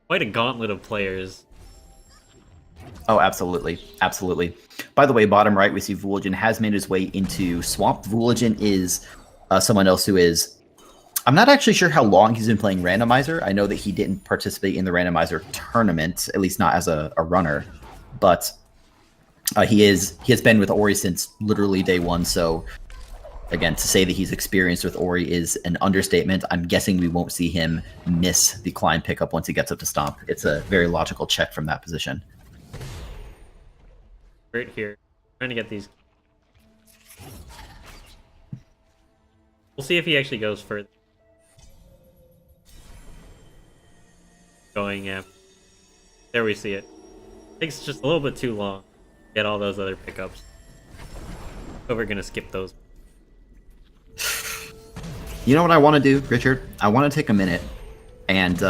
Quite a gauntlet of players. Oh, absolutely. Absolutely. By the way, bottom right, we see Vuligin has made his way into Swamp. Vuligin is someone else who is... I'm not actually sure how long he's been playing Randomizer. I know that he didn't participate in the Randomizer tournament, at least not as a runner. But he has been with Ori since literally day one, so... Again, to say that he's experienced with Ori is an understatement. I'm guessing we won't see him miss the climb pickup once he gets up to Stomp. It's a very logical check from that position. Right here. Trying to get these. We'll see if he actually goes further. Going after. There we see it. Takes just a little bit too long to get all those other pickups. So we're gonna skip those. You know what I want to do, Richard? I want to take a minute and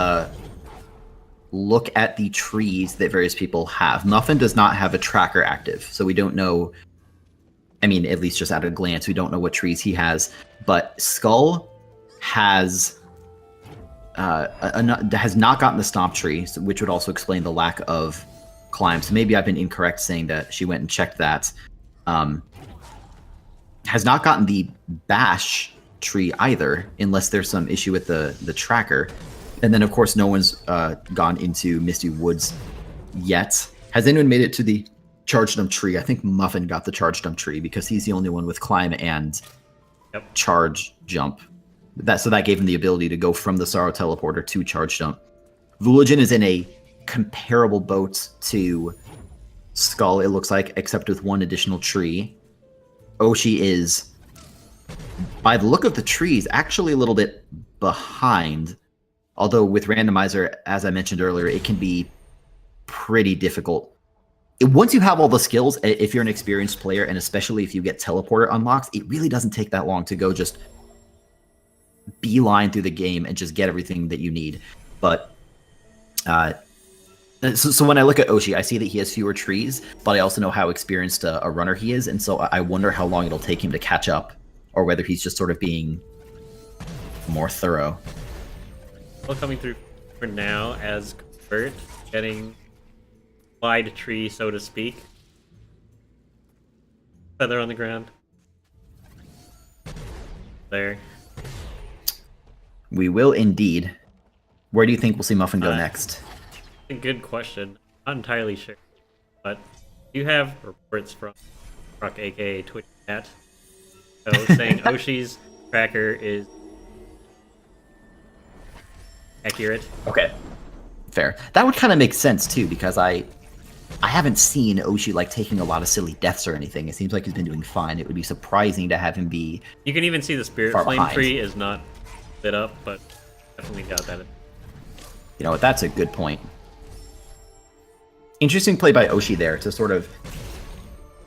look at the trees that various people have. Muffin does not have a tracker active, so we don't know. I mean, at least just at a glance, we don't know what trees he has. But Skull has not gotten the Stomp tree, which would also explain the lack of climb. So maybe I've been incorrect saying that she went and checked that. Has not gotten the Bash tree either, unless there's some issue with the tracker. And then, of course, no one's gone into Misty Woods yet. Has anyone made it to the Charge Jump tree? I think Muffin got the Charge Jump tree because he's the only one with climb and Charge Jump. So that gave him the ability to go from the Sorrow Teleporter to Charge Jump. Vuligin is in a comparable boat to Skull, it looks like, except with one additional tree. Oshi is, by the look of the trees, actually a little bit behind. Although with Randomizer, as I mentioned earlier, it can be pretty difficult. Once you have all the skills, if you're an experienced player, and especially if you get Teleporter unlocked, it really doesn't take that long to go just beeline through the game and just get everything that you need. But so when I look at Oshi, I see that he has fewer trees, but I also know how experienced a runner he is, and so I wonder how long it'll take him to catch up, or whether he's just sort of being more thorough. Well, coming through for now as Convert, getting wide tree, so to speak. Feather on the ground. There. We will indeed. Where do you think we'll see Muffin go next? A good question. Not entirely sure, but you have reports from Ruck, aka Twitch Chat, so saying Oshi's tracker is accurate. Okay, fair. That would kind of make sense too, because I haven't seen Oshi like taking a lot of silly deaths or anything. It seems like he's been doing fine. It would be surprising to have him be. You can even see the Spirit Flame behind. tree is not lit up, but definitely got that. You know what? That's a good point. Interesting play by Oshi there to sort of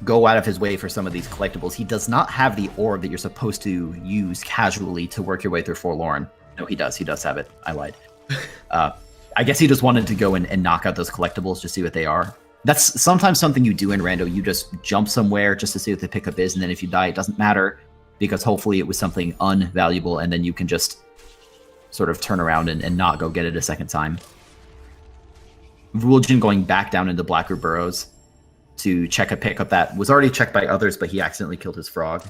go out of his way for some of these collectibles. He does not have the orb that you're supposed to use casually to work your way through Forlorn. No, he does. He does have it. I lied. I guess he just wanted to go and knock out those collectibles to see what they are. That's sometimes something you do in Rando. You just jump somewhere just to see what the pickup is, and then if you die, it doesn't matter, because hopefully it was something unvaluable, and then you can just sort of turn around and not go get it a second time. Vuligin going back down into Blackroot Burrows to check a pickup that was already checked by others, but he accidentally killed his frog.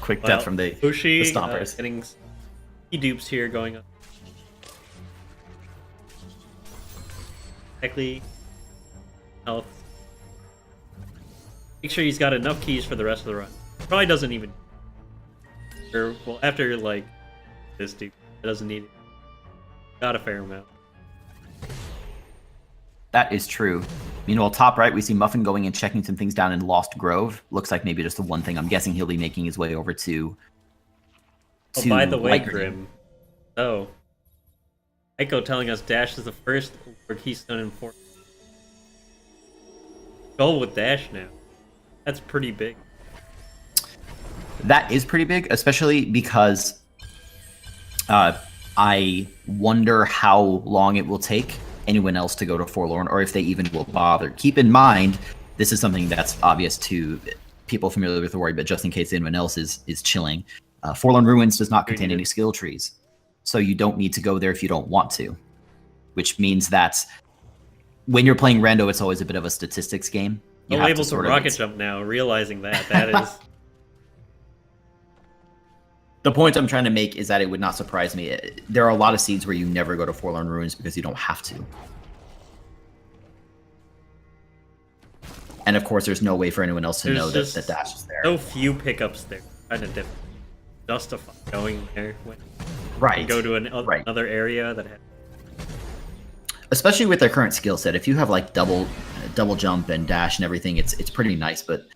Quick death from the Stompers. Getting key dupes here going up. Exactly. Health. Make sure he's got enough keys for the rest of the run. Probably doesn't even. Or, well, after like this dupe, it doesn't need it. Got a fair amount. That is true. Meanwhile, top right, we see Muffin going and checking some things down in Lost Grove. Looks like maybe just the one thing. I'm guessing he'll be making his way over to. Oh, by the way, Grim. Oh. Echo telling us Dash is the first Lord Keystone in Fortnite. Skull with dash now. That's pretty big. That is pretty big, especially because I wonder how long it will take anyone else to go to Forlorn, or if they even will bother. Keep in mind, this is something that's obvious to people familiar with the Warrior, but just in case anyone else is chilling. Forlorn Ruins does not contain any skill trees, so you don't need to go there if you don't want to, which means that when you're playing Rando, it's always a bit of a statistics game. I'm able to rocket jump now, realizing that is... The point I'm trying to make is that it would not surprise me. There are a lot of seeds where you never go to Forlorn Ruins because you don't have to. And of course, there's no way for anyone else to know that dash is there. So few pickups there. Kind of difficult. Justify going there when you go to another area that has... Especially with their current skill set, if you have like double jump and dash and everything, it's pretty nice. But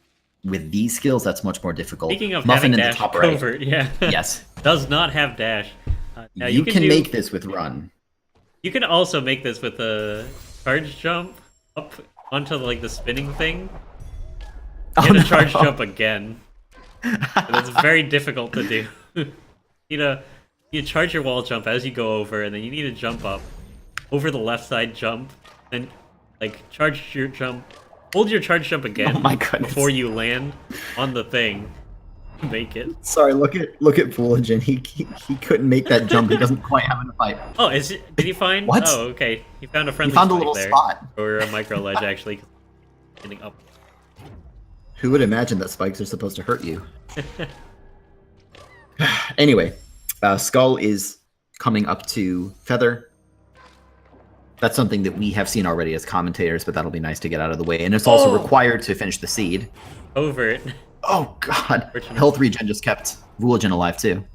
with these skills, that's much more difficult. Speaking of Muffin having in dash, the top covert, right. yeah. Yes. Does not have dash. Now you can make this with run. You can also make this with a charge jump up onto like the spinning thing. Get a charge jump again. It's very difficult to do. You charge your wall jump as you go over, and then you need to jump up over the left side jump, and like charge your jump. Hold your charge jump again before you land on the thing to make it. Sorry, look at Foolagin. He couldn't make that jump. He doesn't quite have enough height. Oh, did he find? What? Oh, okay. He found a friendly. He found a spike little there, spot. or a micro ledge actually, getting up. Who would imagine that spikes are supposed to hurt you? Anyway, Skull is coming up to Feather. That's something that we have seen already as commentators, but that'll be nice to get out of the way. And it's also required to finish the seed. Over it. Oh, God. Health regen just kept Foolagin alive, too.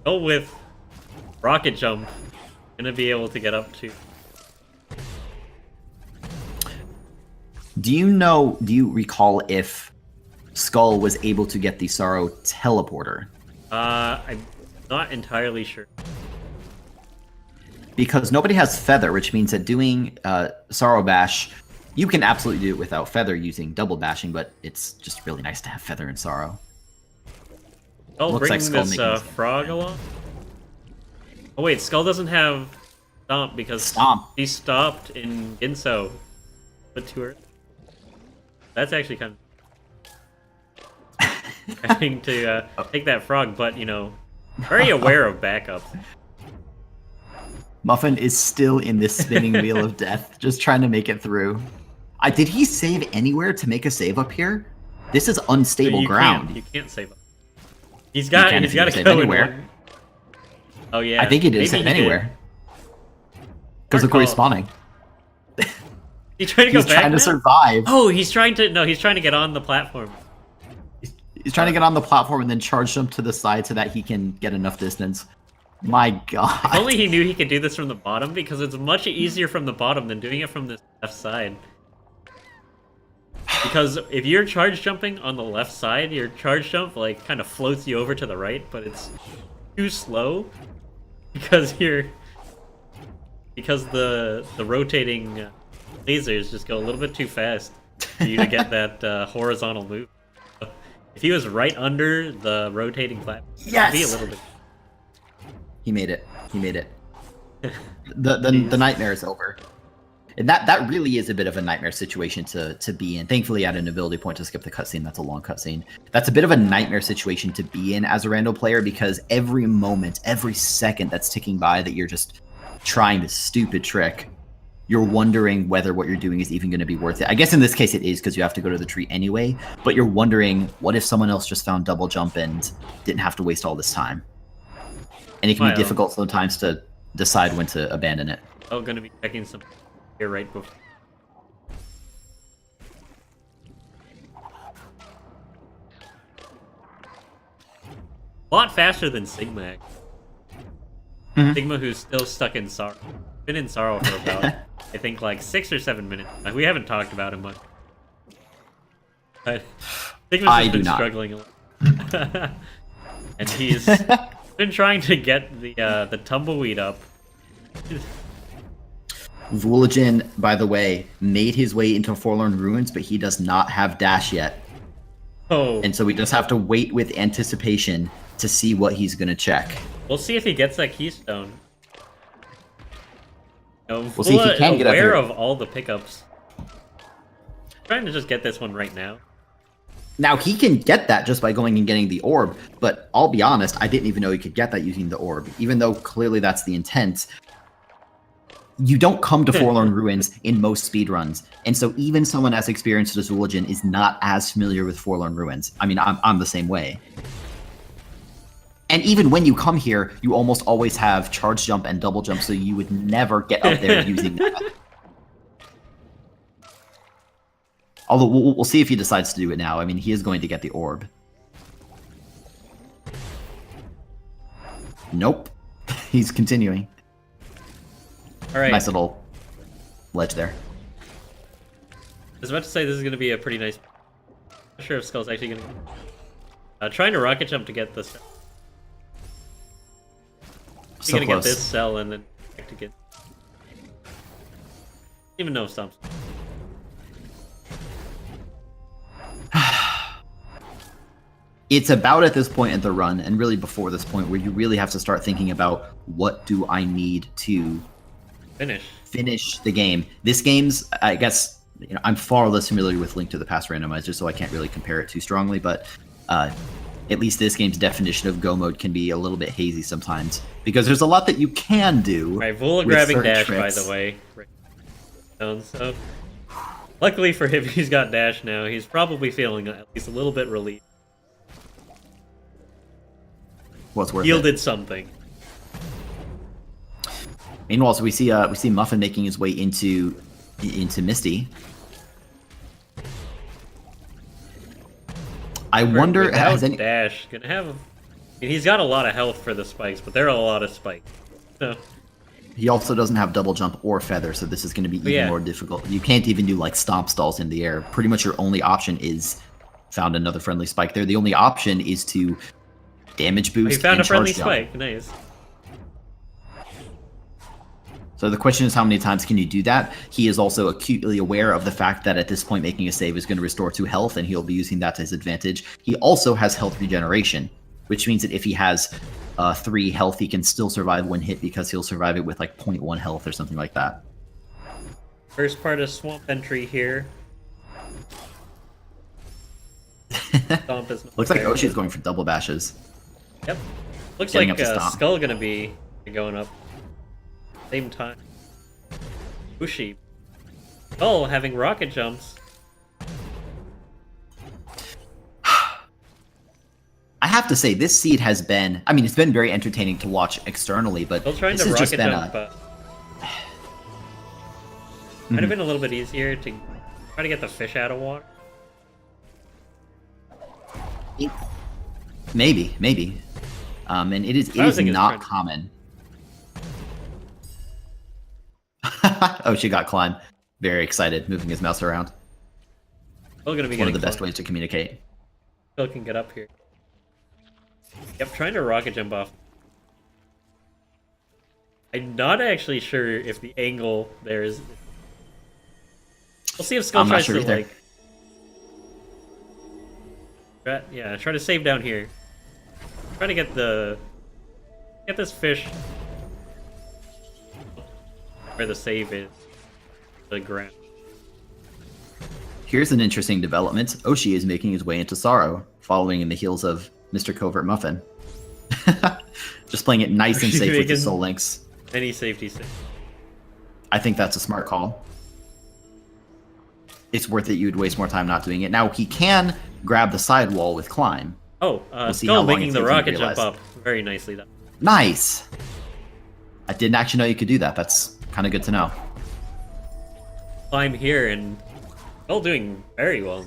Go with rocket jump. Gonna be able to get up to... Do you recall if Skull was able to get the Sorrow teleporter? I'm not entirely sure. Because nobody has Feather, which means that doing Sorrow Bash, you can absolutely do it without Feather using double bashing, but it's just really nice to have Feather and Sorrow. Skull bringing this frog along? Oh wait, Skull doesn't have Stomp because he stopped in Ginso. But to her. That's actually kind of having to take that frog, but very aware of backup. Muffin is still in this spinning wheel of death, just trying to make it through. Did he save anywhere to make a save up here? This is unstable ground. You can't save up. He's got to go anywhere. Oh yeah. I think he did save anywhere. Because look where he's spawning. He's trying to go back. He's trying to survive. Oh, he's trying to get on the platform. He's trying to get on the platform and then charge jump to the side so that he can get enough distance. My God. If only he knew he could do this from the bottom, because it's much easier from the bottom than doing it from the left side. Because if you're charge jumping on the left side, your charge jump like kind of floats you over to the right, but it's too slow because the rotating lasers just go a little bit too fast for you to get that horizontal move. If he was right under the rotating platform, it'd be a little bit. He made it. He made it. The nightmare is over. And that really is a bit of a nightmare situation to be in. Thankfully, I had an ability point to skip the cutscene. That's a long cutscene. That's a bit of a nightmare situation to be in as a rando player, because every moment, every second that's ticking by that you're just trying this stupid trick, you're wondering whether what you're doing is even going to be worth it. I guess in this case it is, because you have to go to the tree anyway, but you're wondering, what if someone else just found double jump and didn't have to waste all this time? And it can be difficult sometimes to decide when to abandon it. I'm going to be checking some here right before. A lot faster than Sigma. Sigma, who's still stuck in sorrow. Been in sorrow for about, I think, like 6 or 7 minutes. We haven't talked about him much. But Sigma's just been struggling a lot. And he's been trying to get the tumbleweed up. Vooligen, by the way, made his way into Forlorn Ruins, but he does not have dash yet. Oh. And so we just have to wait with anticipation to see what he's going to check. We'll see if he gets that keystone. We'll see if he can get up aware there. of all the pickups. I'm trying to just get this one right now. Now, he can get that just by going and getting the orb, but I'll be honest, I didn't even know he could get that using the orb, even though clearly that's the intent. You don't come to Forlorn Ruins in most speedruns, and so even someone as experienced as Zoologian is not as familiar with Forlorn Ruins. I mean, I'm the same way. And even when you come here, you almost always have charge jump and double jump, so you would never get up there using that. Although we'll see if he decides to do it now. I mean, he is going to get the orb. Nope. He's continuing. All right. Nice little ledge there. I was about to say this is going to be a pretty nice... Not sure if Skull's actually going to... trying to rocket jump to get this. He's So going to get close. this cell and then back to get... Even though stumps. It's about at this point in the run, and really before this point, where you really have to start thinking about what do I need to finish the game. This game's, I guess, you know, I'm far less familiar with Link to the Past Randomizer, so I can't really compare it too strongly, but at least this game's definition of go mode can be a little bit hazy sometimes, because there's a lot that you can do. Right, Vula with grabbing certain dash, tricks. by the way. Right. So, luckily for him, he's got dash now. He's probably feeling at least a little bit relieved. What's worth Yielded it. something. Meanwhile, so we see Muffin making his way into Misty. I wonder Without has any dash gonna have. I mean, he's got a lot of health for the spikes, but there are a lot of spikes. So He also doesn't have double jump or feather, so this is going to be even yeah. more difficult. You can't even do like stomp stalls in the air. Pretty much your only option is found another friendly spike there. The only option is to damage boost. he found and a friendly charge jump. spike. Nice. So the question is, how many times can you do that? He is also acutely aware of the fact that at this point making a save is going to restore 2 health, and he'll be using that to his advantage. He also has health regeneration, which means that if he has 3 health, he can still survive 1 hit because he'll survive it with like 0.1 health or something like that. First part of swamp entry here. Stomp is Looks like Oshi's going for double bashes. Yep. Looks Getting like up to stomp. Skull gonna be going up. Same time. Ushi. Skull having rocket jumps. I have to say, this seed has been, I mean, it's been very entertaining to watch externally, but Still trying this to has just rocket been jump, but might have been a little bit easier to try to get the fish out of water. Maybe. And it is not common. Oh, she got climb. Very excited, moving his mouse around. Still gonna be One of getting the best climb. ways to communicate. Still can get up here. Yep, trying to rocket jump off. I'm not actually sure if the angle there is. We'll see if Skull I'm not tries sure to either. like. Try to save down here. Try to get this fish where the save is. The ground. Here's an interesting development. Oshi is making his way into Sorrow, following in the heels of Mr. Covert Muffin. Just playing it nice and Oshi's safe with the making soul links. Any safety save. I think that's a smart call. It's worth it. You'd waste more time not doing it. Now, he can grab the side wall with climb. Oh, We'll see how Skull long making it the takes him to rocket jump realize. up very nicely done. Nice! I didn't actually know you could do that. That's kind of good to know. Climb here and Skull doing very well.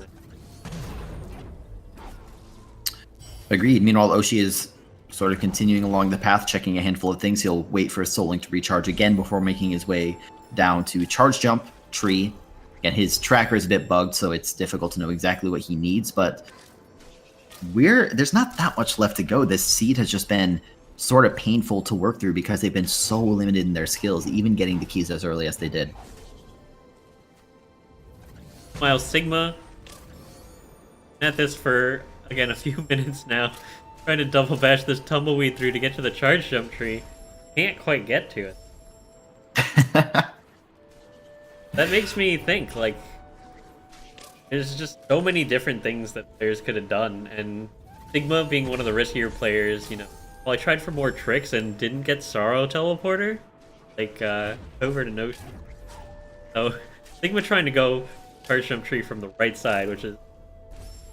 Agreed. Meanwhile, Oshi is sort of continuing along the path, checking a handful of things. He'll wait for his soul link to recharge again before making his way down to charge jump, tree. Again, his tracker is a bit bugged, so it's difficult to know exactly what he needs, but there's not that much left to go. This seed has just been sort of painful to work through because they've been so limited in their skills, even getting the keys as early as they did. While Sigma at this for, again, a few minutes now, trying to double bash this tumbleweed through to get to the charge jump tree. Can't quite get to it. That makes me think, like, there's just so many different things that players could have done, and Sigma being one of the riskier players, you know, well, I tried for more tricks and didn't get Sorrow Teleporter, like, over to Notion. So, Sigma trying to go charge jump tree from the right side, which is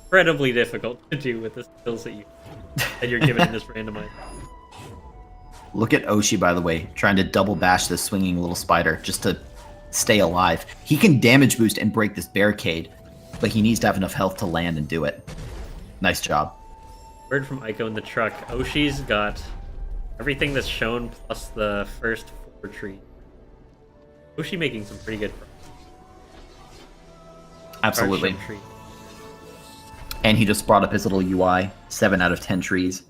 incredibly difficult to do with the skills that you're given in this randomizer. Look at Oshi, by the way, trying to double bash this swinging little spider just to stay alive. He can damage boost and break this barricade, but he needs to have enough health to land and do it. Nice job. Word from Aiko in the truck. Oshi's got everything that's shown plus the first 4 trees. Oshi making some pretty good progress. Absolutely. And he just brought up his little UI, 7 out of 10 trees.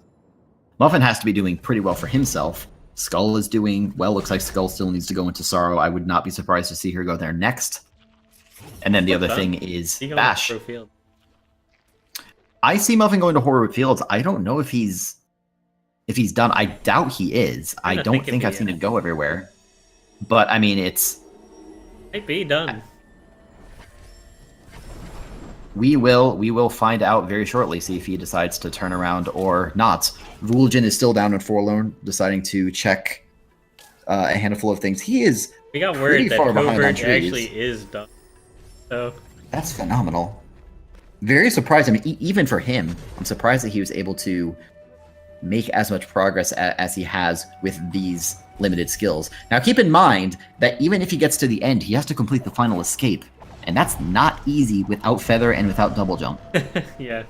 Muffin has to be doing pretty well for himself. Skull is doing well. Looks like Skull still needs to go into Sorrow. I would not be surprised to see her go there next. And then the other thing is Bash. I see Muffin going to Horror Fields. I don't know if he's done. I doubt he is. I don't think I've seen him go everywhere. But I mean, it's might be done. We will find out very shortly, see if he decides to turn around or not. Vulgin is still down in Forlorn, deciding to check a handful of things. He is we got pretty word that far behind on Covert trees. actually is done. So that's phenomenal. Very surprised. I mean, even for him, I'm surprised that he was able to make as much progress as he has with these limited skills. Now, keep in mind that even if he gets to the end, he has to complete the final escape. And that's not easy without Feather and without Double Jump. Yeah.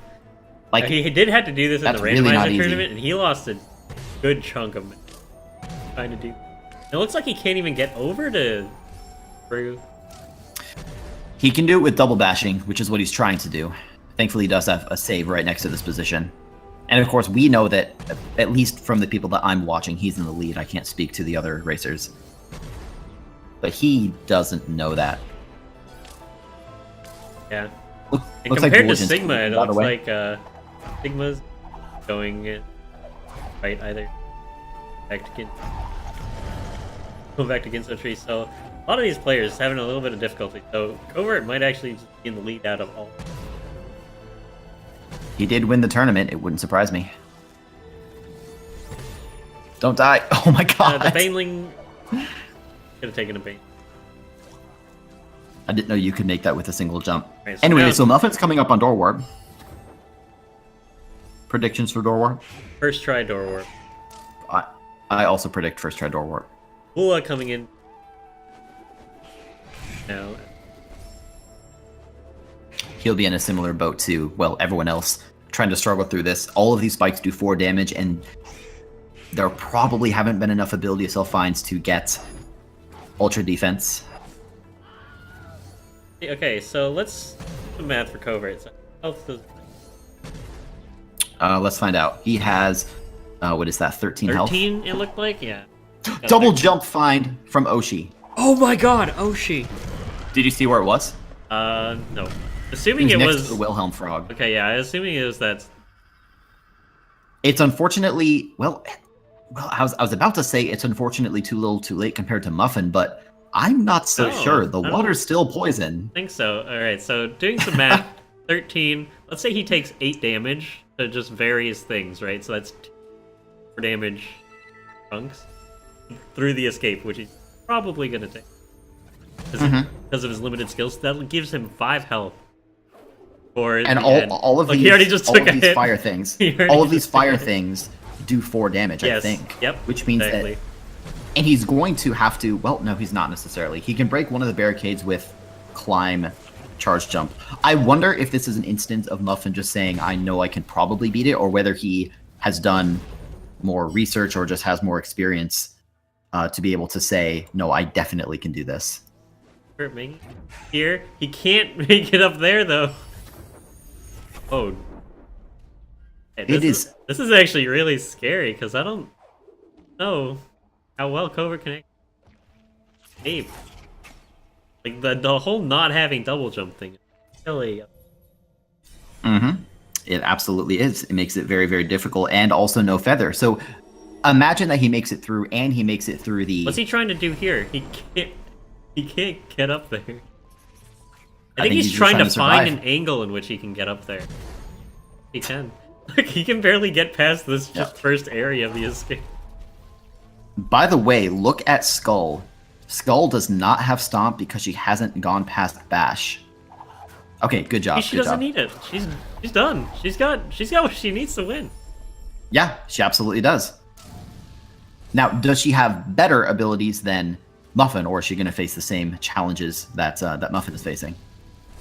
Like he did have to do this in the randomizer really tournament, and he lost a good chunk of it trying to do. It looks like he can't even get over to through. He can do it with double bashing, which is what he's trying to do. Thankfully, he does have a save right next to this position. And of course, we know that, at least from the people that I'm watching, he's in the lead. I can't speak to the other racers. But he doesn't know that. Yeah. And compared to Sigma, it looks like Sigma's going right either back to go back to Ginso Tree. So a lot of these players having a little bit of difficulty. So Covert might actually just be in the lead out of all. He did win the tournament. It wouldn't surprise me. Don't die! Oh my god! The Baneling could have taken a bane. I didn't know you could make that with a single jump. Right, so anyway, so Muffin's coming up on Door Warp. Predictions for Door Warp? First try Door Warp. I also predict first try Door Warp. Hula coming in now. He'll be in a similar boat to, well, everyone else, trying to struggle through this. All of these spikes do 4 damage, and there probably haven't been enough ability self-finds to get Ultra Defense. Okay, so let's do the math for Covert. Let's find out. He has, what is that, 13 health? 13, it looked like? Yeah. Double jump find from Oshi. Oh my god, Oshi! Did you see where it was? No. Assuming it next was... to the Wilhelm Frog. Okay, yeah, assuming it was that... It's unfortunately, well, I was about to say it's unfortunately too little too late compared to Muffin, but I'm not so sure. The water's still poison. I think so. Alright, so doing some math, 13, let's say he takes 8 damage to just various things, right? So that's 4 damage chunks through the escape, which he's probably going to take. Because of his limited skills, that gives him 5 health. And all of these, he already just took a hit. Fire things, all of these fire things do 4 damage, yes. I think. Yep. Which means that, and he's going to have to. Well, no, he's not necessarily. He can break one of the barricades with climb, charge jump. I wonder if this is an instance of Muffin just saying, "I know I can probably beat it," or whether he has done more research or just has more experience to be able to say, "No, I definitely can do this." Here, he can't make it up there though. Oh, hey, this is actually really scary because I don't know how well Covert can escape. Like, the whole not having double jump thing is really... Mm-hmm. It absolutely is. It makes it very, very difficult, and also no feather. So imagine that he makes it through, and he makes it through the... What's he trying to do here? He can't get up there. I think he's trying to find an angle in which he can get up there. He can. Like, he can barely get past this first area of the escape. By the way, look at Skull. Skull does not have Stomp because she hasn't gone past Bash. Okay, good job. She doesn't need it. She's done. She's got what she needs to win. Yeah, she absolutely does. Now, does she have better abilities than Muffin, or is she going to face the same challenges that that Muffin is facing?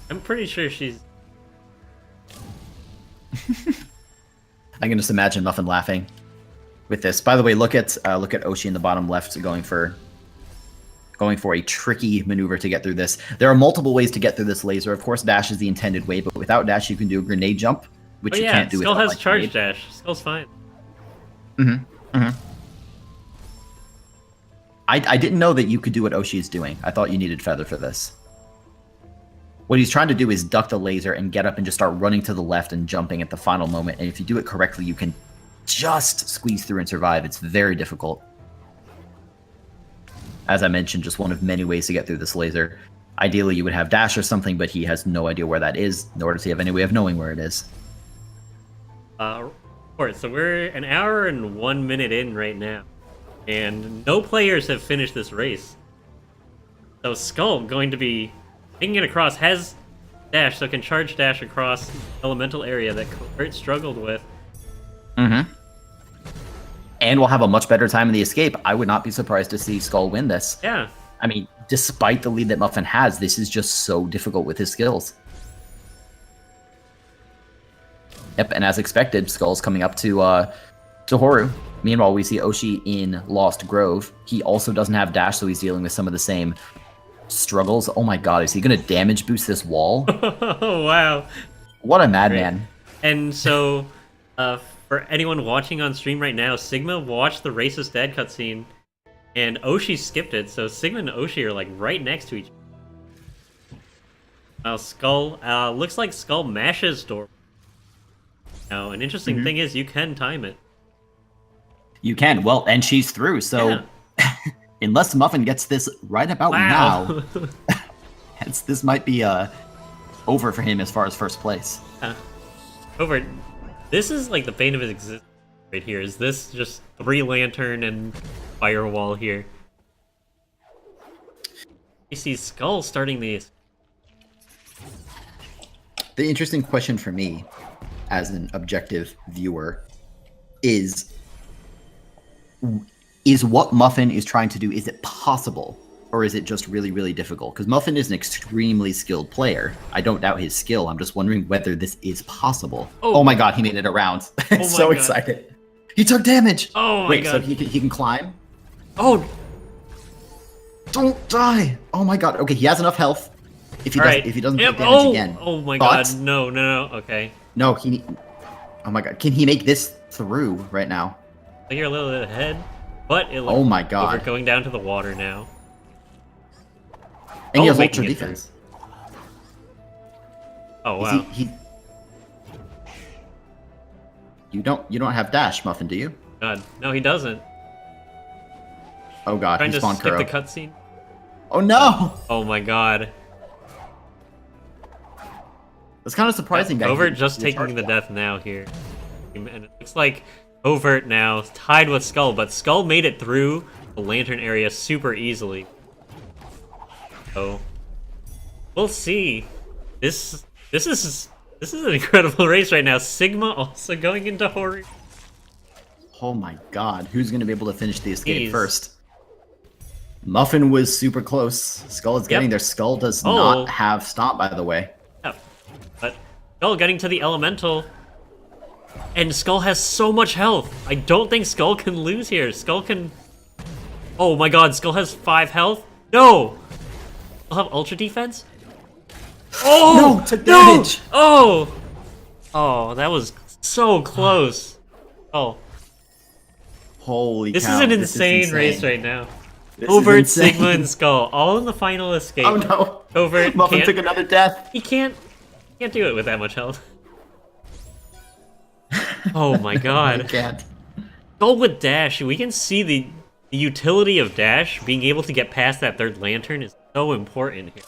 I'm pretty sure she's... I can just imagine Muffin laughing with this. By the way, look at Oshi in the bottom left going for a tricky maneuver to get through this. There are multiple ways to get through this laser. Of course, dash is the intended way, but without dash, you can do a grenade jump, which you can't do Skull without has like, charge grenade. dash. Skull's fine. I didn't know that you could do what Oshi is doing. I thought you needed feather for this. What he's trying to do is duck the laser and get up and just start running to the left and jumping at the final moment. And if you do it correctly, you can just squeeze through and survive. It's very difficult. As I mentioned, just one of many ways to get through this laser. Ideally, you would have dash or something, but he has no idea where that is, nor does he have any way of knowing where it is. Alright, so we're an hour and 1 minute in right now. And no players have finished this race. So Skull going to be taking it across, has dash, so can charge dash across the elemental area that Covert struggled with. And we'll have a much better time in the escape. I would not be surprised to see Skull win this. Yeah. I mean, despite the lead that Muffin has, this is just so difficult with his skills. Yep, and as expected, Skull's coming up to Horu. Meanwhile, we see Oshi in Lost Grove. He also doesn't have dash, so he's dealing with some of the same struggles. Oh my god, is he going to damage boost this wall? Oh, wow. What a madman. And so, for anyone watching on stream right now, Sigma watched the Racist Dad cutscene, and Oshi skipped it, so Sigma and Oshi are like right next to each other. Now Skull, looks like Skull mashes door. Now, an interesting thing is you can time it. You can. Well, and she's through, so unless Muffin gets this right about now, this might be over for him as far as first place. Over. This is like the bane of his existence right here. Is this just 3 lantern and firewall here? You see Skull starting these. The interesting question for me, as an objective viewer, is what Muffin is trying to do, is it possible? Or is it just really, really difficult? Because Muffin is an extremely skilled player. I don't doubt his skill. I'm just wondering whether this is possible. Oh my god, he made it around. So excited. He took damage! Oh my Wait, god. so he can climb? Oh! Don't die! Oh my god. Okay, he has enough health. If he doesn't take damage again. Oh my god, no, okay. No, oh my god. Can he make this through right now? You're a little bit ahead, but it looks oh my god. We're going down to the water now. And he has ultra defense. Oh wow. You don't have dash, Muffin, do you? God, no, he doesn't. Oh god, Trying he to spawned skip Kuro. the cutscene. Oh no! Oh my god. It's kind of surprising that Covert just taking the death now here. And it looks like Covert now tied with Skull, but Skull made it through the lantern area super easily. So we'll see. This is an incredible race right now. Sigma also going into Horu. Oh my god, who's gonna be able to finish the escape first? Muffin was super close. Skull is getting there. Skull does not have Stomp, by the way. Yeah. But Skull getting to the elemental. And Skull has so much health. I don't think Skull can lose here. Skull can... Oh my god, Skull has 5 health? No! I'll have ultra defense? Oh! No, took damage! No! Oh! Oh, that was so close. Oh. Holy This cow, is an this insane race right now. This is Covert, insane. Sigma, and Skull, all in the final escape. Oh no! Covert Muffin can't, took another death. he can't do it with that much health. Oh my I god. can't. Skull with dash, we can see the utility of dash. Being able to get past that third lantern is so important here.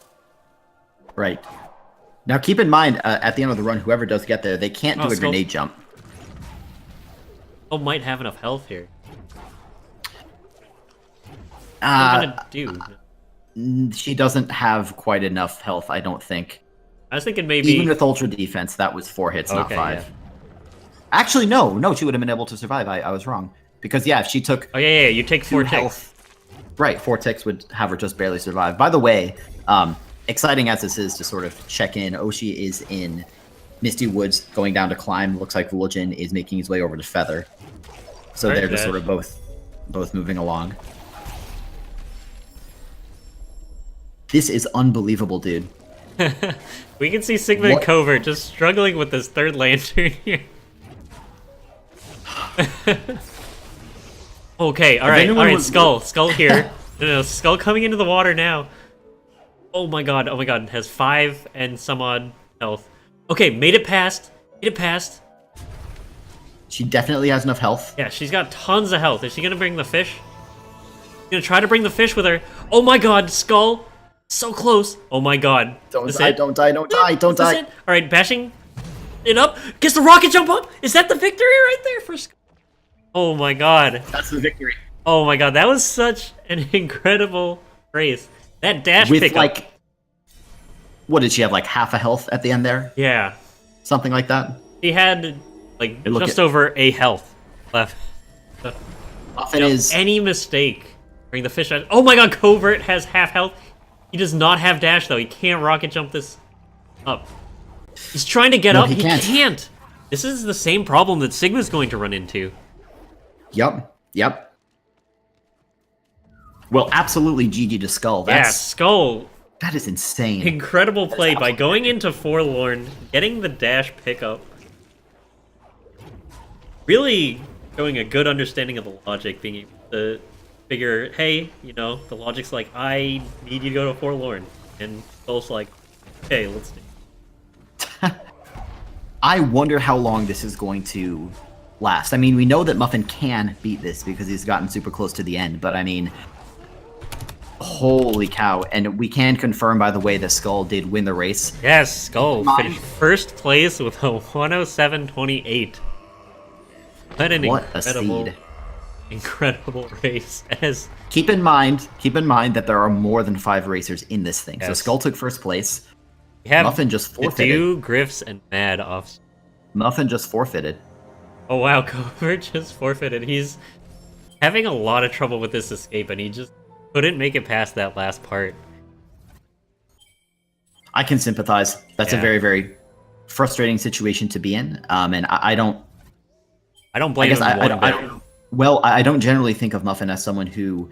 Right. Now keep in mind, at the end of the run, whoever does get there, they can't do a Skull. grenade jump. Skull might have enough health here. What Uh, are you gonna do? She doesn't have quite enough health, I don't think. I was thinking maybe... Even with Ultra Defense, that was 4 hits, not 5. Yeah. Actually, no, she would have been able to survive. I was wrong. Because, yeah, if she took... Oh, yeah, you take 4 ticks. Health, right, 4 ticks would have her just barely survive. By the way, exciting as this is to sort of check in, Oshi is in Misty Woods going down to climb. Looks like Vulcan is making his way over to Feather. So they're just sort of both moving along. This is unbelievable, dude. We can see Sigma and Covert just struggling with this third lantern here. Okay, alright, Skull here. No, Skull coming into the water now. Oh my god, has 5 and some odd health. Okay, made it past. She definitely has enough health. Yeah, she's got tons of health. Is she gonna bring the fish? Gonna try to bring the fish with her. Oh my god, Skull! So close. Oh my god. Don't die. Alright, bashing it up. Gets the rocket jump up. Is that the victory right there for Skull? Oh my god. That's the victory. Oh my god, that was such an incredible race. That dash with pickup. like, what did she have? Like half a health at the end there? Yeah. Something like that. She had like just over a health left. Often is any mistake. Bring the fish out. Oh my god, Covert has half health. He does not have dash though. He can't rocket jump this up. He's trying to get up. He can't. This is the same problem that Sigma's going to run into. Yep. Well, absolutely GG to Skull. Yeah, Skull. That is insane. Incredible play by going into Forlorn, getting the dash pickup. Really showing a good understanding of the logic, being able to figure, hey, you know, the logic's like, I need you to go to Forlorn. And Skull's like, okay, let's do it. I wonder how long this is going to last. I mean, we know that Muffin can beat this because he's gotten super close to the end, but I mean, holy cow. And we can confirm, by the way, that Skull did win the race. Yes, Skull finished first place with a 107.28. What an incredible race. Keep in mind that there are more than 5 racers in this thing. Yes. So Skull took first place. Muffin just forfeited. Griffs, and Mad off. Muffin just forfeited. Oh wow, Covert just forfeited. He's having a lot of trouble with this escape, and he just couldn't make it past that last part. I can sympathize. That's a very, very frustrating situation to be in. And I don't blame him. I don't generally think of Muffin as someone who,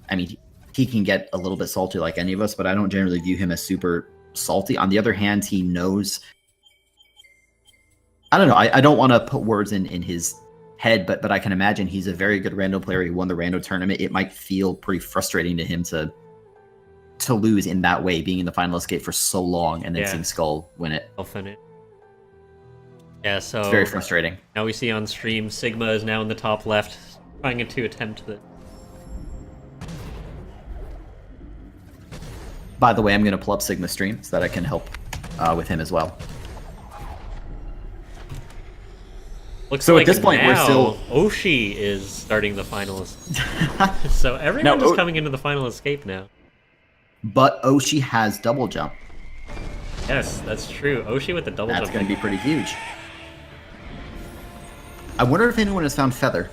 I mean, he can get a little bit salty like any of us, but I don't generally view him as super salty. On the other hand, he knows, I don't know, I don't want to put words in his head, but I can imagine he's a very good rando player. He won the rando tournament. It might feel pretty frustrating to him to lose in that way, being in the final escape for so long and then seeing Skull win it. Yeah, so it's very frustrating. Now we see on stream Sigma is now in the top left, trying to attempt the. By the way, I'm going to pull up Sigma's stream so that I can help with him as well. Looks so like at this point, we're still. Oshi is starting the finals. So everyone is coming into the final escape now. But Oshi has double jump. Yes, that's true. Oshi with the double jump. That's going to be pretty huge. I wonder if anyone has found Feather,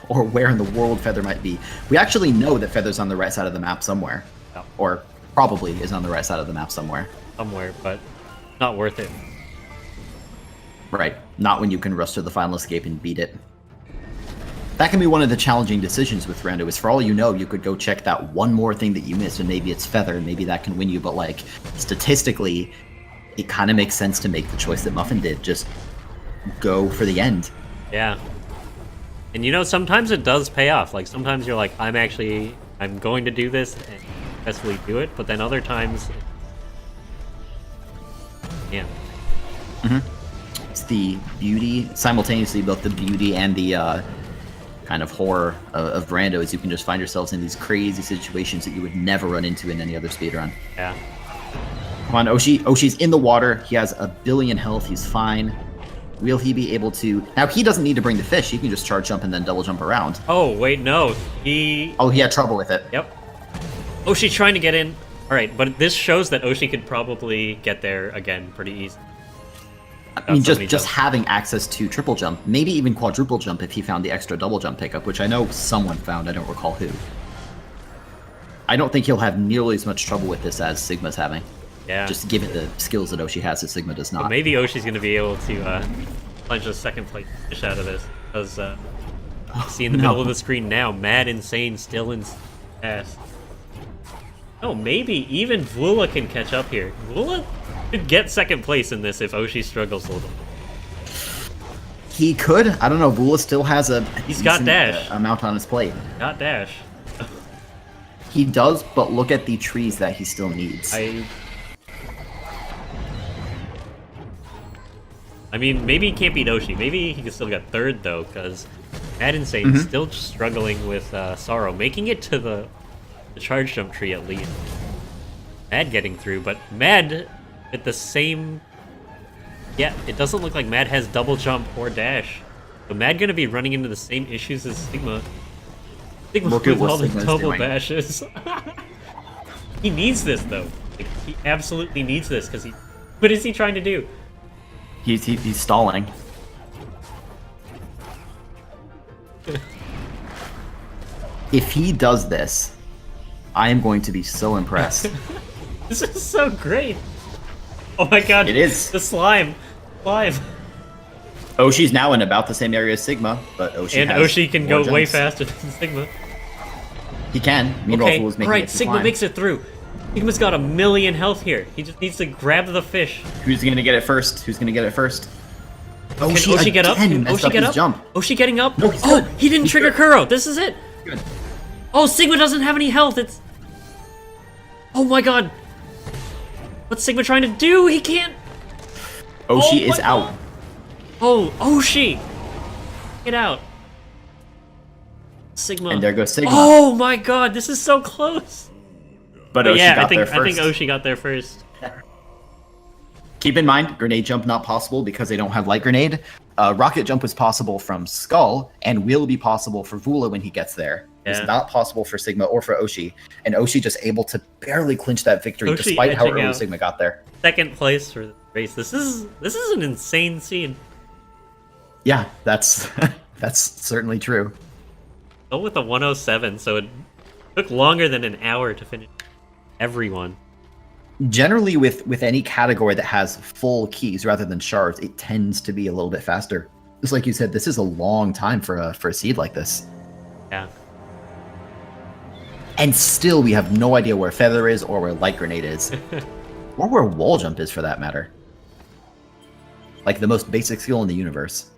or where in the world Feather might be. We actually know that Feather's on the right side of the map somewhere, or probably is on the right side of the map somewhere. But not worth it. Right, not when you can rush to the final escape and beat it. That can be one of the challenging decisions with Rando, is for all you know, you could go check that one more thing that you missed, and maybe it's Feather, and maybe that can win you, but like, statistically, it kind of makes sense to make the choice that Muffin did, just go for the end. Yeah. And you know, sometimes it does pay off. Like, sometimes you're like, I'm going to do this and successfully do it, but then other times, yeah. It's the beauty, simultaneously both the beauty and the kind of horror of Brando is you can just find yourselves in these crazy situations that you would never run into in any other speedrun. Yeah. Come on, Oshi. Oshi's in the water. He has 1 billion health. He's fine. Will he be able to... Now, he doesn't need to bring the fish. He can just charge jump and then double jump around. Oh, wait, no. He had trouble with it. Yep. Oshi trying to get in. Alright, but this shows that Oshi could probably get there again pretty easy. I mean, just having access to triple jump, maybe even quadruple jump if he found the extra double jump pickup, which I know someone found. I don't recall who. I don't think he'll have nearly as much trouble with this as Sigma's having. Yeah. Just given the skills that Oshi has that Sigma does not. But maybe Oshi's going to be able to punch a second place fish out of this. Because, see in the middle of the screen now, Mad Insane still in ass. Oh, maybe even Vula can catch up here. Vula could get second place in this if Oshi struggles a little. He could. I don't know. Vula still has a He's got dash amount on his plate. Got dash. He does, but look at the trees that he still needs. I mean, maybe he can't beat Oshi. Maybe he can still get third, though, because Mad Insane's still struggling with Sorrow, making it to the charge jump tree at least. Mad getting through, but Mad at the same... Yeah, it doesn't look like Mad has double jump or dash. But Mad gonna be running into the same issues as Sigma. Sigma with all the double dashes. He needs this, though. Like, he absolutely needs this, because he... What is he trying to do? He's stalling. If he does this, I am going to be so impressed. This is so great. Oh my god. It is. The slime. Oshi's now in about the same area as Sigma, but Oshi can go way faster than Sigma. He can. Meanwhile, Vula's making it to Sigma climb. makes it through. Sigma's got 1 million health here. He just needs to grab the fish. Who's gonna get it first? Can Oshi get up? Can Oshi get up? Jump. Oshi getting up? No, he's oh, good. He didn't trigger Kuro. This is it. Good. Oh, Sigma doesn't have any health. It's... Oh my god. What's Sigma trying to do? He can't... Oshi is out. Oh, Oshi! Get out. Sigma. And there goes Sigma. Oh my god, this is so close. But Oshi got there first. I think Oshi got there first. Keep in mind, grenade jump not possible because they don't have light grenade. Rocket jump was possible from Skull and will be possible for Vula when he gets there. Yeah. It's not possible for Sigma or for Oshi. And Oshi just able to barely clinch that victory Oshi despite how early out. Sigma got there. Second place for the race. This is an insane scene. Yeah, that's that's certainly true. Still with a 107, so it took longer than an hour to finish everyone. Generally, with any category that has full keys rather than shards, it tends to be a little bit faster. Just like you said, this is a long time for a seed like this. Yeah. And still, we have no idea where Feather is or where Light Grenade is. Or where Wall Jump is, for that matter. Like, the most basic skill in the universe.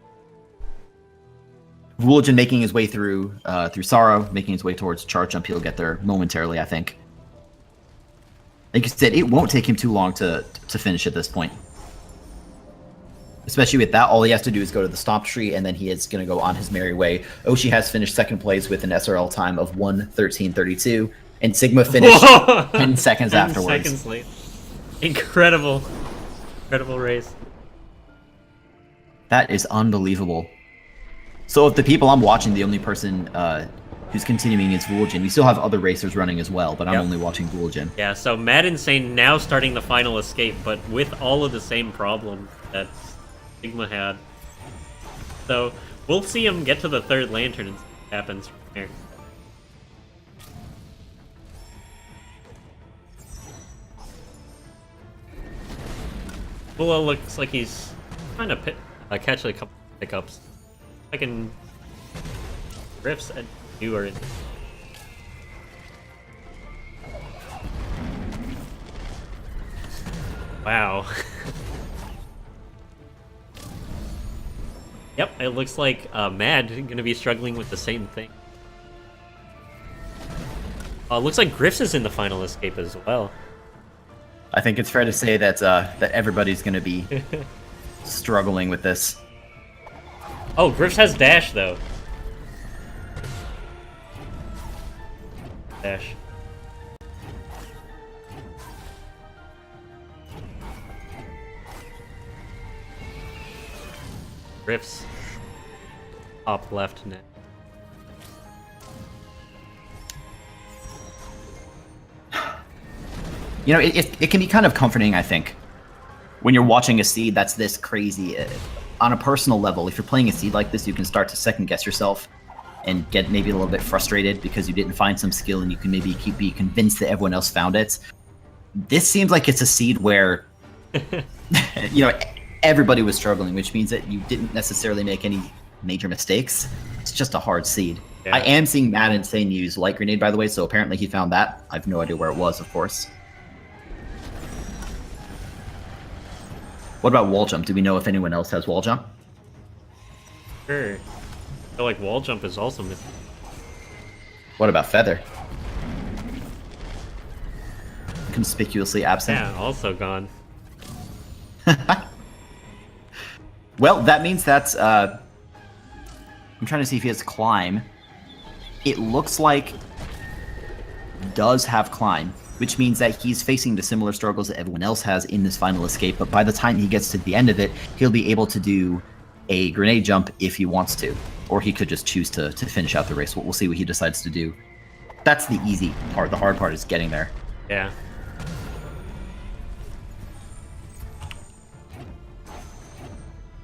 Woolajin making his way through Sorrow, making his way towards Charge Jump. He'll get there momentarily, I think. Like you said, it won't take him too long to finish at this point. Especially with that, all he has to do is go to the Stomp Tree, and then he is going to go on his merry way. Oshi has finished second place with an SRL time of 1:13.32, and Sigma finished 10 seconds 10 afterwards. seconds late. Incredible. Incredible race. That is unbelievable. So of the people I'm watching, the only person who's continuing is Woolajin. We still have other racers running as well, but I'm only watching Woolajin. Yeah, so Mad Insane now starting the final escape, but with all of the same problems that Sigma had. So we'll see him get to the third lantern and see what happens from there. Bula looks like he's trying to catch a couple pickups. I can riffs and you are in. Wow. Yep, it looks like Mad gonna be struggling with the same thing. Looks like Griff's is in the final escape as well. I think it's fair to say that that everybody's going to be struggling with this. Oh, Griff's has dash though. Dash. Griff's top left net. You know, it can be kind of comforting, I think, when you're watching a seed that's this crazy. On a personal level, if you're playing a seed like this, you can start to second guess yourself and get maybe a little bit frustrated because you didn't find some skill and you can maybe be convinced that everyone else found it. This seems like it's a seed where, you know, everybody was struggling, which means that you didn't necessarily make any major mistakes. It's just a hard seed. Yeah. I am seeing Matt Insane use Light Grenade, by the way, so apparently he found that. I have no idea where it was, of course. What about wall jump? Do we know if anyone else has wall jump? Sure. I feel like wall jump is also missing. What about feather? Conspicuously absent. Yeah, also gone. Well, that means that's... I'm trying to see if he has climb. It looks like does have climb, which means that he's facing the similar struggles that everyone else has in this final escape, but by the time he gets to the end of it, he'll be able to do a grenade jump if he wants to, or he could just choose to finish out the race. We'll see what he decides to do. That's the easy part. The hard part is getting there. Yeah.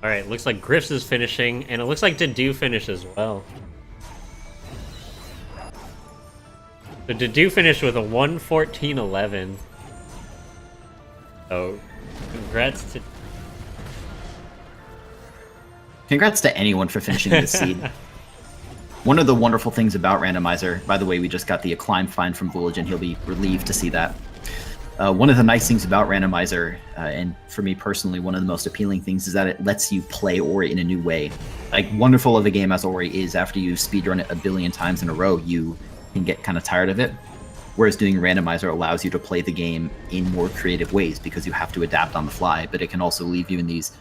Alright, looks like Griff's is finishing, and it looks like Dedu finish as well. So Dedu finished with a 1:14.11. So, congrats to... Congrats to anyone for finishing this seed. One of the wonderful things about Randomizer, by the way, we just got the climb find from Vooligan. He'll be relieved to see that. One of the nice things about Randomizer, and for me personally, one of the most appealing things is that it lets you play Ori in a new way. Like, wonderful of a game as Ori is, after you speedrun it a billion times in a row, you can get kind of tired of it. Whereas doing Randomizer allows you to play the game in more creative ways because you have to adapt on the fly, but it can also leave you in these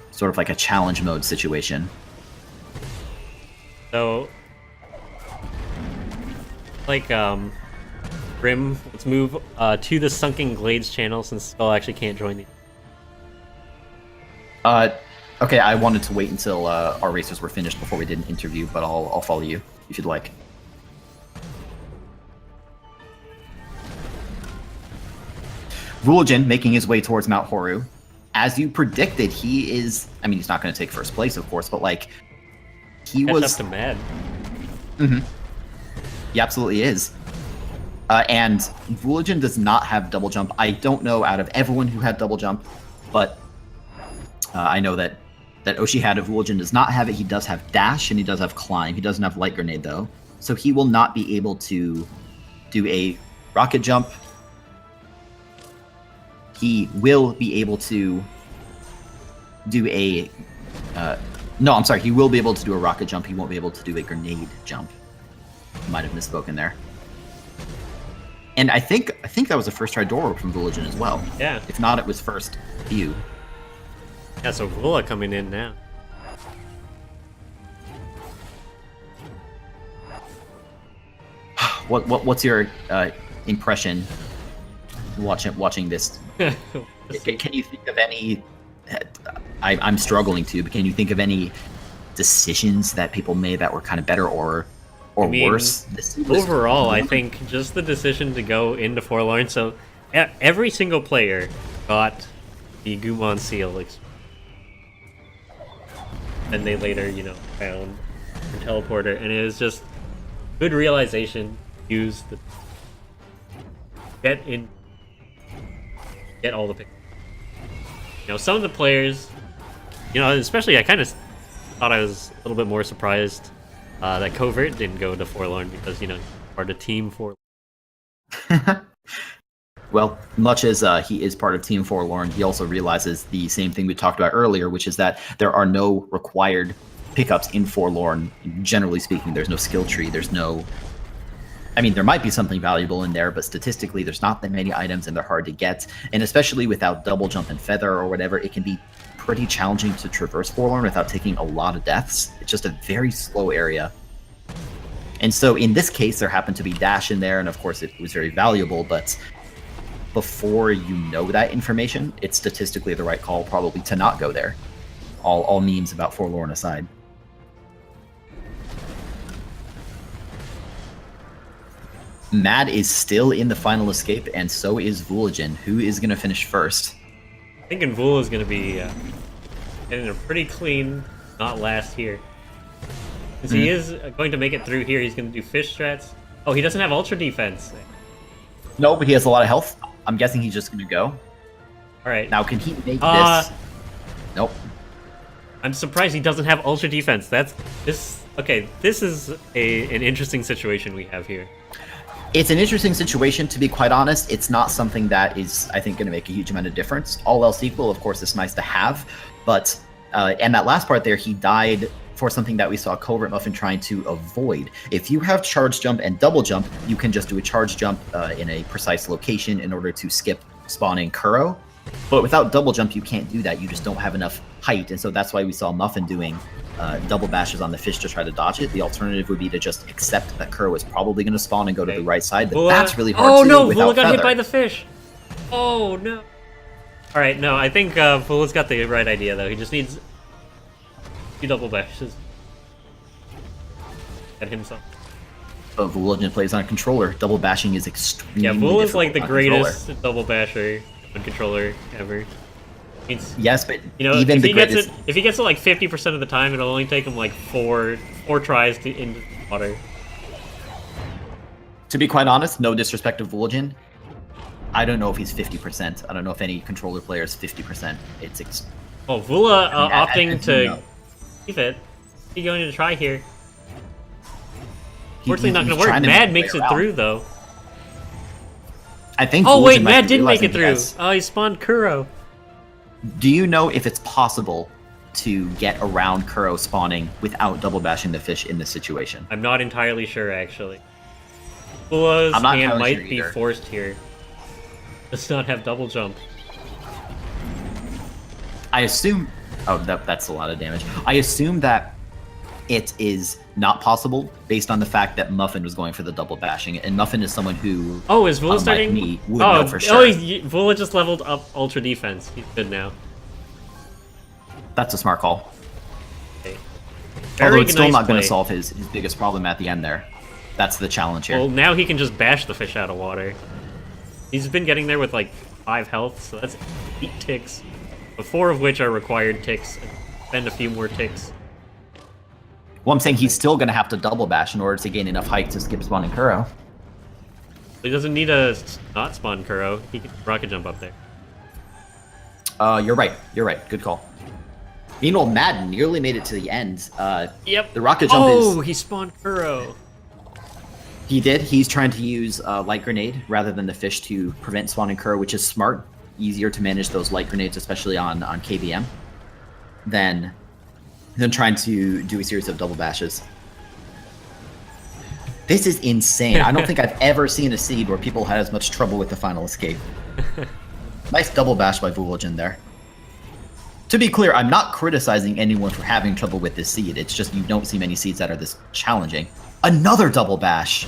sort of like a challenge mode situation. So, like, Grim, let's move to the Sunken Glades channel since Skull actually can't join the... Okay, I wanted to wait until our racers were finished before we did an interview, but I'll follow you if you'd like. Vooligan making his way towards Mount Horu. As you predicted, he is... I mean, he's not going to take first place, of course, but, like, he Catch was... up to Mad. Mm-hmm. He absolutely is. And Vooligan does not have double jump. I don't know out of everyone who had double jump, but I know that Oshi had it. Vooligan does not have it. He does have dash, and he does have climb. He doesn't have light grenade, though. So he will not be able to do a rocket jump. He will be able to do a... no, I'm sorry. He will be able to do a rocket jump. He won't be able to do a grenade jump. I might have misspoken there. And I think that was a first try door from Vooligan as well. Yeah. If not, it was first view. Yeah, so Vula coming in now. What's your impression watching this? Can you think of any... I'm struggling to, but can you think of any decisions that people made that were kind of better or worse? Overall, I think just the decision to go into Forlorn, so every single player got the Gumon seal, and they later, found the teleporter, and it was just good realization. Use the get all the picks. Some of the players, especially I kind of thought I was a little bit more surprised that Covert didn't go to Forlorn because, part of Team Forlorn. Well, much as he is part of Team Forlorn, he also realizes the same thing we talked about earlier, which is that there are no required pickups in Forlorn. Generally speaking, there's no skill tree. There's no... I mean, there might be something valuable in there, but statistically, there's not that many items and they're hard to get. And especially without double jump and feather or whatever, it can be pretty challenging to traverse Forlorn without taking a lot of deaths. It's just a very slow area. And so in this case, there happened to be dash in there, and of course it was very valuable, but before you know that information, it's statistically the right call probably to not go there. All memes about Forlorn aside. Mad is still in the final escape, and so is Vooligen. Who is going to finish first? I'm thinking Vul is going to be getting a pretty clean, not last here. Because he is going to make it through here. He's going to do fish strats. Oh, he doesn't have ultra defense. No, but he has a lot of health. I'm guessing he's just going to go. All right. Now, can he make this? Nope. I'm surprised he doesn't have ultra defense. Okay, this is an interesting situation we have here. It's an interesting situation, to be quite honest. It's not something that is, I think, going to make a huge amount of difference. All else equal, of course, it's nice to have. But, and that last part there, he died for something that we saw Covert Muffin trying to avoid. If you have charge jump and double jump, you can just do a charge jump in a precise location in order to skip spawning Kuro. But without double jump, you can't do that. You just don't have enough height. And so that's why we saw Muffin doing double bashes on the fish to try to dodge it. The alternative would be to just accept that Kuro is probably going to spawn and go to the right side. But that's really hard to do without Vula got feather. hit by the fish. Oh, no. All right, no, I think Vula's got the right idea, though. He just needs 2 double bashes. Get himself. But Vooligen plays on a controller. Double bashing is extremely Yeah, Vul is like the difficult on greatest double basher on controller ever. Yes, but you know, even if he gets it like 50% of the time, it'll only take him like four tries to into the water. To be quite honest, no disrespect to Vooligen, I don't know if he's 50%. I don't know if any controller player is 50%. It's Oh, Vula opting to no. keep it. What's he going to try here? Unfortunately, not he's going to work. trying to Mad make makes his it way through, around. though. I think. Oh Vooligen wait, might Mad be did make it realizing through. Oh, he spawned Kuro. Do you know if it's possible to get around Kuro spawning without double bashing the fish in this situation? I'm not entirely sure, actually. Vula's hand might be forced here. Does not have double jump. I assume... Oh, that's a lot of damage. I assume that it is not possible based on the fact that Muffin was going for the double bashing, and Muffin is someone who... Oh, is Vula starting? Me, would know for sure. Vula just leveled up ultra defense. He's good now. That's a smart call. Okay. Although it's still not going to solve his biggest problem at the end there. That's the challenge here. Well, now he can just bash the fish out of water. He's been getting there with like 5 health, so that's 8 ticks. But 4 of which are required ticks, and spend a few more ticks. Well, I'm saying he's still going to have to double bash in order to gain enough height to skip spawning Kuro. He doesn't need a not spawn Kuro. He can rocket jump up there. You're right. You're right. Good call. Meanwhile, Madden nearly made it to the end. Yep. The rocket jump is... Oh, he spawned Kuro. He did. He's trying to use light grenade rather than the fish to prevent spawning Kuro, which is smart. Easier to manage those light grenades, especially on KBM, than trying to do a series of double bashes. This is insane. I don't think I've ever seen a seed where people had as much trouble with the final escape. Nice double bash by Vooligen there. To be clear, I'm not criticizing anyone for having trouble with this seed. It's just you don't see many seeds that are this challenging. Another double bash.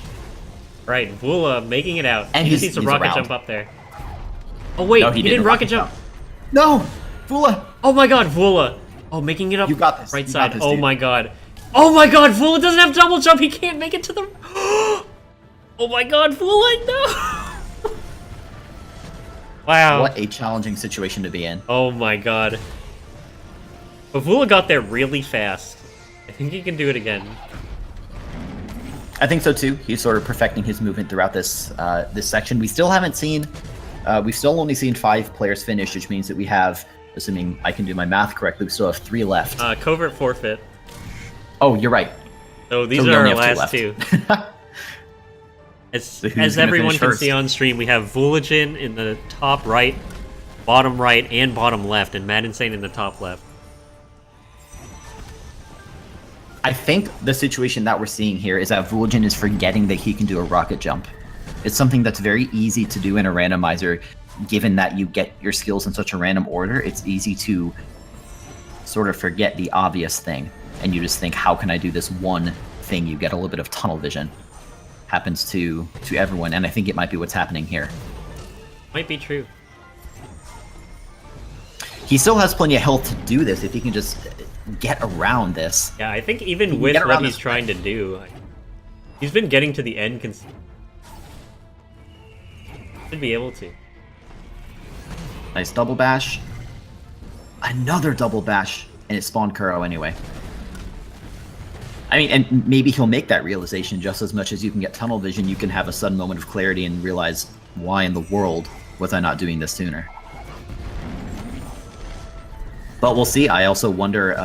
Right, Vula making it out. And he just needs to rocket around. jump up there. Oh wait, No, he didn't rocket jump. No, Vula. Oh my god, Vula. Oh, making it up. You got this. Right You side. got this, Oh dude. my god. Oh my god, Vula doesn't have double jump. He can't make it to the... Oh my god, Vula, no. Wow. What a challenging situation to be in. Oh my god. But Vula got there really fast. I think he can do it again. I think so too. He's sort of perfecting his movement throughout this this section. We still haven't seen... we've still only seen 5 players finish, which means that we have, assuming I can do my math correctly, we still have 3 left. Covert forfeit. Oh, you're right. So these we are only our have last 2 two. left. As who's gonna everyone finish can first? see on stream, we have Voolagin in the top right, bottom right, and bottom left, and Mad Insane in the top left. I think the situation that we're seeing here is that Vulgin is forgetting that he can do a rocket jump. It's something that's very easy to do in a randomizer, given that you get your skills in such a random order. It's easy to sort of forget the obvious thing, and you just think, how can I do this one thing? You get a little bit of tunnel vision. Happens to everyone, and I think it might be what's happening here. Might be true. He still has plenty of health to do this if he can just get around this. Yeah, I think even can with get what around he's this trying to do, he's been getting to the end. Should be able to. Nice double bash. Another double bash, and it spawned Kuro anyway. I mean, and maybe he'll make that realization just as much as you can get tunnel vision. You can have a sudden moment of clarity and realize, why in the world was I not doing this sooner? But we'll see. I also wonder,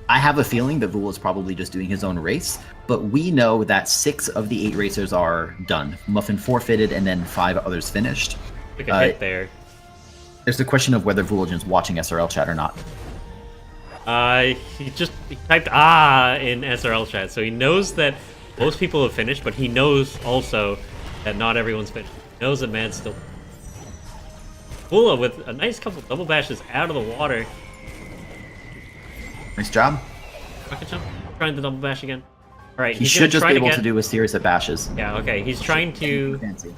I have a feeling that Vul is probably just doing his own race, but we know that 6 of the 8 racers are done. Muffin forfeited, and then 5 others finished. Took a hit there. There's the question of whether Vuligin's watching SRL chat or not. He typed in SRL chat, so he knows that most people have finished, but he knows also that not everyone's finished. He knows that Mad's still. Vula with a nice couple double bashes out of the water. Nice job. Rocket jump. Trying to double bash again. Alright, He should just be able to do a series of bashes. Yeah, okay. He's trying to. Fancy.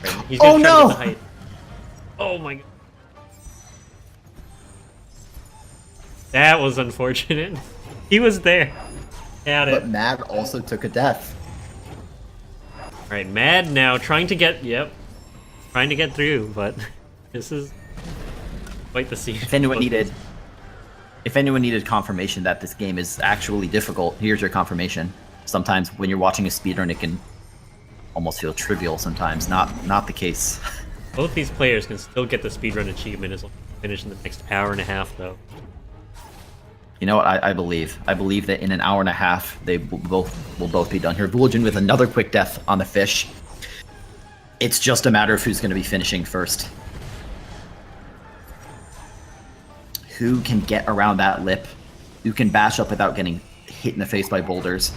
Right, he's gonna try to get the height. Oh my god. That was unfortunate. He was there. Had it. But Mad also took a death. Alright, Mad now trying to get. Yep. Trying to get through, but this is quite the scene. If anyone needed confirmation that this game is actually difficult, here's your confirmation. Sometimes when you're watching a speedrun, it can almost feel trivial sometimes. Not the case. Both these players can still get the speedrun achievement as long as they finish in the next hour and a half, though. You know what? I believe that in an hour and a half, they will both be done here. Vuligin with another quick death on the fish. It's just a matter of who's going to be finishing first. Who can get around that lip? Who can bash up without getting hit in the face by boulders?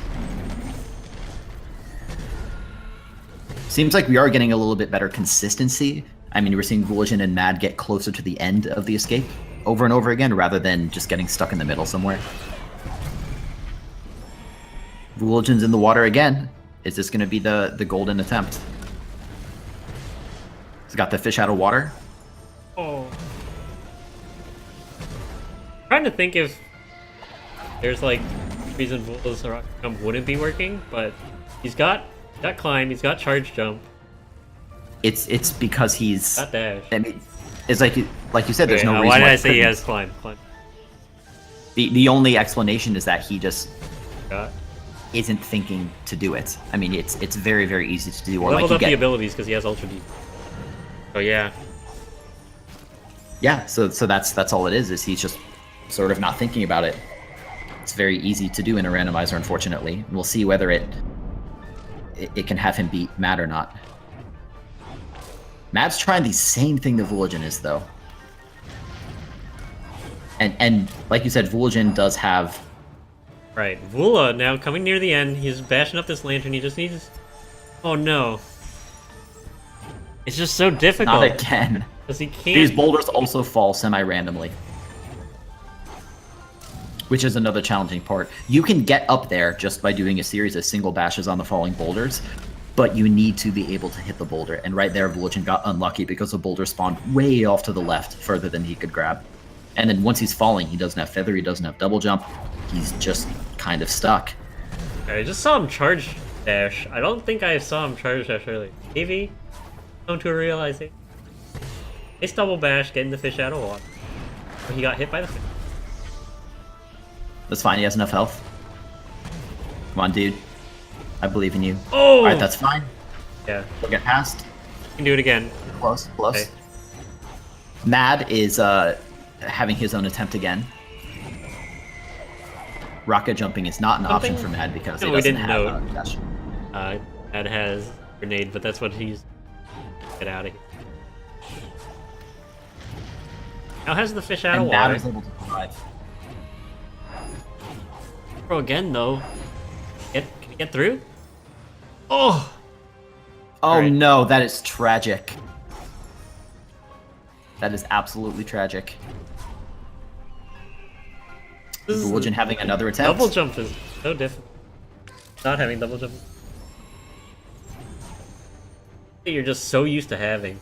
Seems like we are getting a little bit better consistency. I mean, we're seeing Vuligin and Mad get closer to the end of the escape over and over again, rather than just getting stuck in the middle somewhere. Vuligin's in the water again. Is this going to be the golden attempt? He's got the fish out of water. Oh. Trying to think if there's like reason Vula's rocket jump wouldn't be working, but he's got climb, he's got charge jump. It's because he's. Got dash. I mean, it's like you said. There's no reason. Why did I he say he couldn't. has climb? Climb. The only explanation is that he just Got. isn't thinking to do it. I mean, it's very, very easy to do. Or Leveled like you up the get, abilities because he has ultra deep. Oh yeah. yeah. So that's all it is. Is he's just sort of not thinking about it. It's very easy to do in a randomizer, unfortunately. We'll see whether it can have him beat Mad or not. Mad's trying the same thing that Vuligin is, though. And like you said, Vuligin does have. Right, Vula now coming near the end. He's bashing up this lantern. He just needs. Oh no. It's just so difficult. Not again. Because he can't. These boulders also fall semi-randomly. Which is another challenging part. You can get up there just by doing a series of single bashes on the falling boulders, but you need to be able to hit the boulder. And right there, Vuligin got unlucky because the boulder spawned way off to the left, further than he could grab. And then once he's falling, he doesn't have feather, he doesn't have double jump. He's just kind of stuck. I just saw him charge dash. I don't think I saw him charge dash earlier. Maybe come to a realization. It's double bash, getting the fish out of water. But he got hit by the fish. That's fine, he has enough health. Come on, dude. I believe in you. Oh! Alright, that's fine. Yeah. We'll get past. You can do it again. Close. Okay. Mad is having his own attempt again. Rocket jumping is not an option for Mad because he doesn't have dash. That has grenade, but that's what he's get out of here. Now has the fish out of And Mad water. is able to survive. Throw again though. Can he get through? Oh! Oh Right. no, that is tragic. That is absolutely tragic. Legend having another attempt. Double jump is so difficult. Not having double jump. You're just so used to having.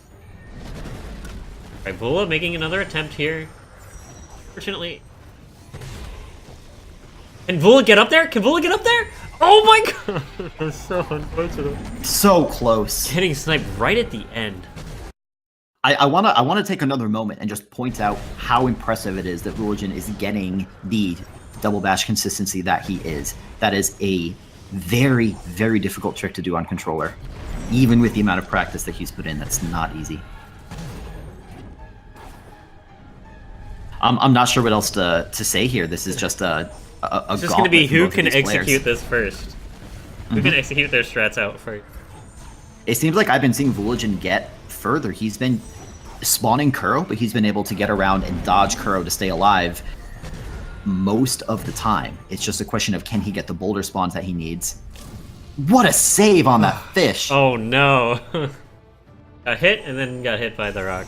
Alright, Vula making another attempt here. Fortunately. Can Vula get up there? Can Vula get up there? Oh my god! That's so unfortunate. So close. Getting sniped right at the end. I wanna take another moment and just point out how impressive it is that Religion is getting the double bash consistency that he is. That is a very, very difficult trick to do on controller. Even with the amount of practice that he's put in, that's not easy. I'm not sure what else to say here. This is just a It's just gonna be gauntlet for who both of can these execute players. this first. Who can execute their strats out first. It seems like I've been seeing Religion get further. He's been spawning Kuro, but he's been able to get around and dodge Kuro to stay alive most of the time. It's just a question of can he get the boulder spawns that he needs. What a save on that fish! Oh no. Got hit and then got hit by the rock.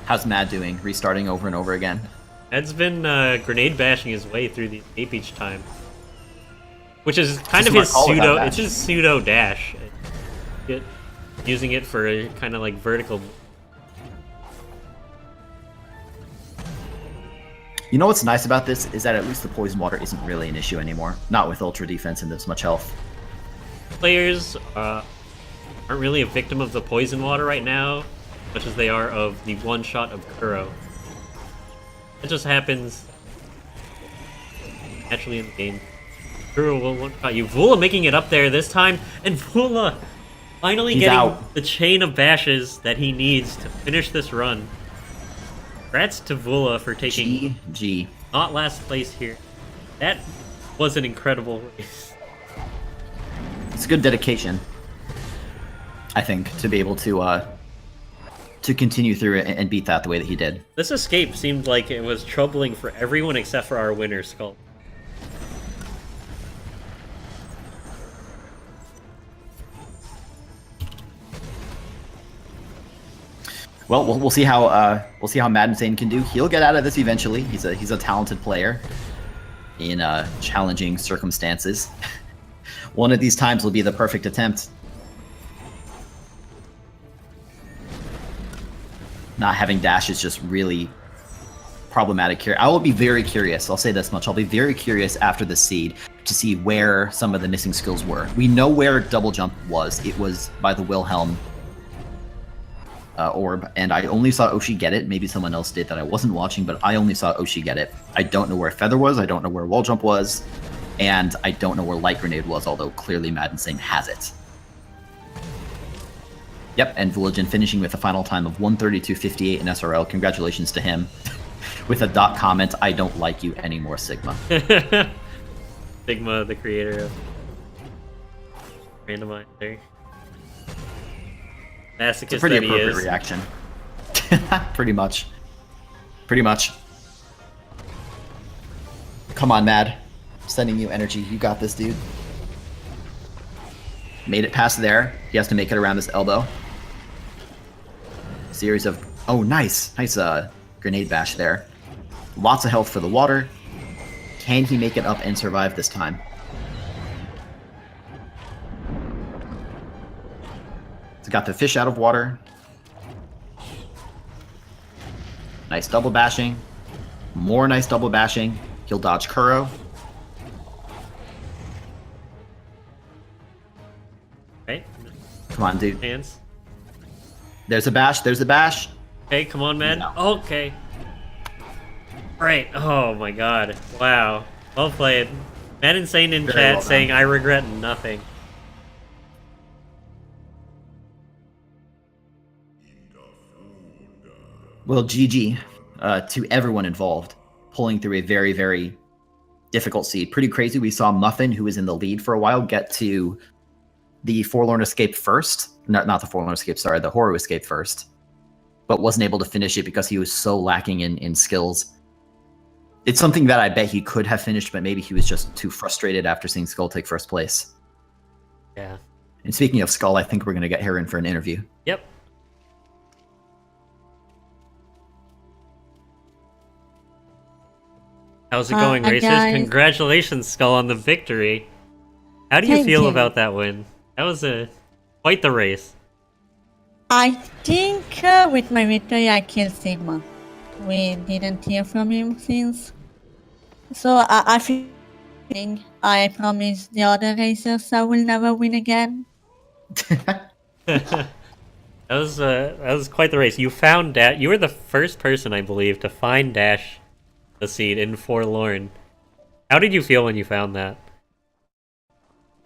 How's Mad doing? Restarting over and over again. Ed's been grenade bashing his way through the escape each time. Which is kind of Just his smart call pseudo, about it's that. his pseudo dash. Using it for a kind of like vertical. You know what's nice about this is that at least the poison water isn't really an issue anymore. Not with ultra defense and this much health. Players aren't really a victim of the poison water right now, much as they are of the one shot of Kuro. It just happens naturally in the game. Kuro will one shot you. Vula making it up there this time, and Vula finally He's getting out. the chain of bashes that he needs to finish this run. Congrats to Vula for taking GG. not last place here. That was an incredible race. It's a good dedication, I think, to be able to continue through it and beat that the way that he did. This escape seemed like it was troubling for everyone except for our winner, Skull. Well, we'll see how Mad Insane can do. He'll get out of this eventually. He's a talented player in challenging circumstances. One of these times will be the perfect attempt. Not having dash is just really problematic here. I will be very curious. I'll say this much. I'll be very curious after the seed to see where some of the missing skills were. We know where double jump was. It was by the Wilhelm orb, and I only saw Oshi get it. Maybe someone else did that I wasn't watching, but I only saw Oshi get it. I don't know where Feather was. I don't know where Wall Jump was. And I don't know where Light Grenade was, although clearly Mad Insane has it. Yep, and Villagin finishing with a final time of 132.58 in SRL. Congratulations to him. With a dot comment, I don't like you anymore, Sigma. Sigma, the creator of Randomizer. It's a Masochist pretty that he appropriate is. reaction. Pretty much. Pretty much. Come on, Mad. Sending you energy. You got this, dude. Made it past there. He has to make it around this elbow. Series of... Oh, nice. Nice grenade bash there. Lots of health for the water. Can he make it up and survive this time? He's got the fish out of water. Nice double bashing. More nice double bashing. He'll dodge Kuro. Right? Come on, dude. Hands. There's a bash. There's a bash. Okay, come on, man. No. Okay. Right. Oh my god. Wow. Well played. Mad Insane in Very chat well done. saying, I regret nothing. Well, GG to everyone involved, pulling through a very, very difficult seed. Pretty crazy. We saw Muffin, who was in the lead for a while, get to the Forlorn Escape first. Not the Forlorn Escape, sorry, the Horror Escape first. But wasn't able to finish it because he was so lacking in skills. It's something that I bet he could have finished, but maybe he was just too frustrated after seeing Skull take first place. Yeah. And speaking of Skull, I think we're going to get her in for an interview. Yep. How's it going, racers? Guys. Congratulations, Skull, on the victory. How do you Thank feel you. about that win? That was quite the race. I think with my victory I killed Sigma. We didn't hear from him since. So I think I promised the other racers I will never win again. That was quite the race. You found Dash. You were the first person, I believe, to find Dash, the seed in Forlorn. How did you feel when you found that?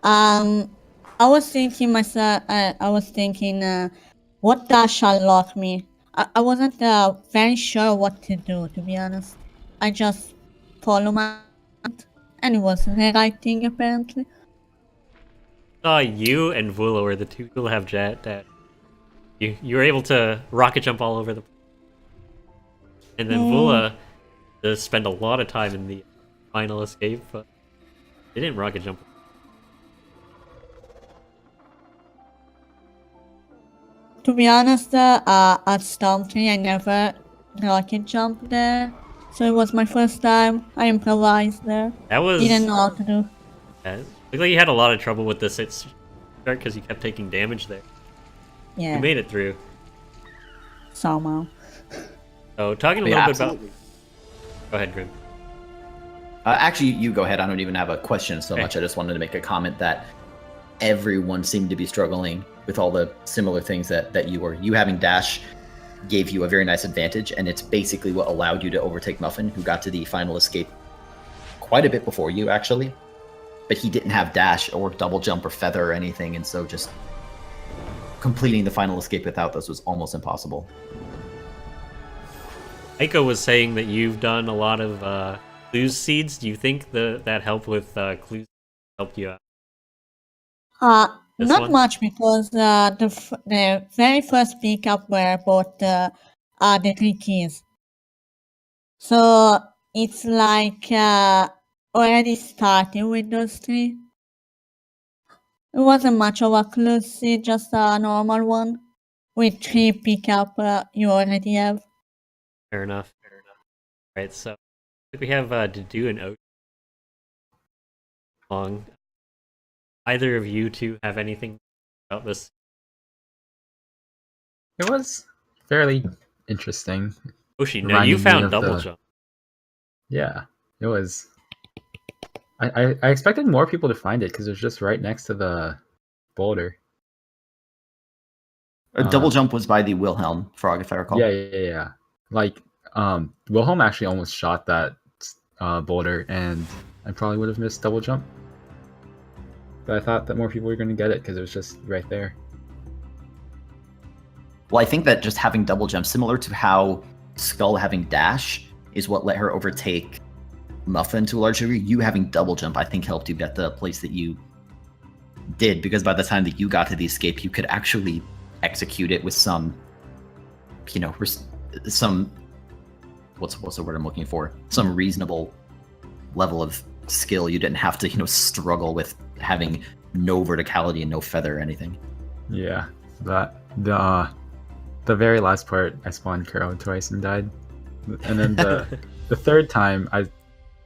I was thinking myself. I was thinking, what Dash unlock me? I wasn't very sure what to do, to be honest. I just follow my heart, and it was the right thing apparently. You and Vula were the two who have Jet Dash. You were able to rocket jump all over the place. And then Vula does spend a lot of time in the final escape, but they didn't rocket jump. To be honest, at Storm 3 I never rocket jumped there, so it was my first time. I improvised there. That was... Didn't know how to do. Looked like you had a lot of trouble with the sit start because you kept taking damage there. Yeah, You made it through. somehow. So, talking a Yeah, little bit about... absolutely. Go ahead, Grim. Actually, you go ahead. I don't even have a question so Okay. much. I just wanted to make a comment that everyone seemed to be struggling with all the similar things that you were. You having Dash gave you a very nice advantage, and it's basically what allowed you to overtake Muffin, who got to the final escape quite a bit before you, actually. But he didn't have Dash or double jump or feather or anything, and so just completing the final escape without those was almost impossible. Aiko was saying that you've done a lot of clues seeds. Do you think that helped with clues helped you out? This Not one? much, because the very first pickup were both the 3 keys. So it's like already starting with those 3. It wasn't much of a clue seed, just a normal one. With 3 pickup you already have. Fair enough. Right, so I think we have to do an ocean song. Either of you two have anything about this? It was fairly interesting. Oshi, no, Reminded you me found of double the- jump. Yeah, it was. I expected more people to find it because it was just right next to the boulder. Double jump was by the Wilhelm frog, if I recall. Yeah. Like, Wilhelm actually almost shot that boulder, and I probably would have missed double jump. But I thought that more people were going to get it because it was just right there. Well, I think that just having double jump, similar to how Skull having dash, is what let her overtake Muffin to a large degree. You having double jump, I think, helped you get the place that you did, because by the time that you got to the escape, you could actually execute it with some, some what's the word I'm looking for? Some reasonable level of skill. You didn't have to, struggle with having no verticality and no feather or anything. Yeah, that the very last part, I spawned Kuro twice and died, and then the third time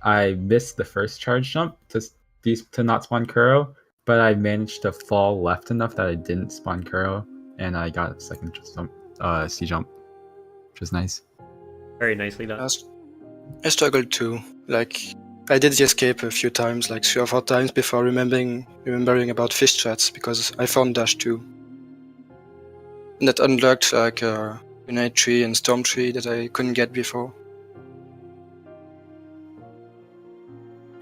I missed the first charge jump to not spawn Kuro, but I managed to fall left enough that I didn't spawn Kuro, and I got a second C jump, which was nice. Very nicely done. I struggled too. Like, I did the escape a few times, like 3 or 4 times, before remembering about fish threats, because I found Dash too. And that unlocked like Unite Tree and Storm Tree that I couldn't get before.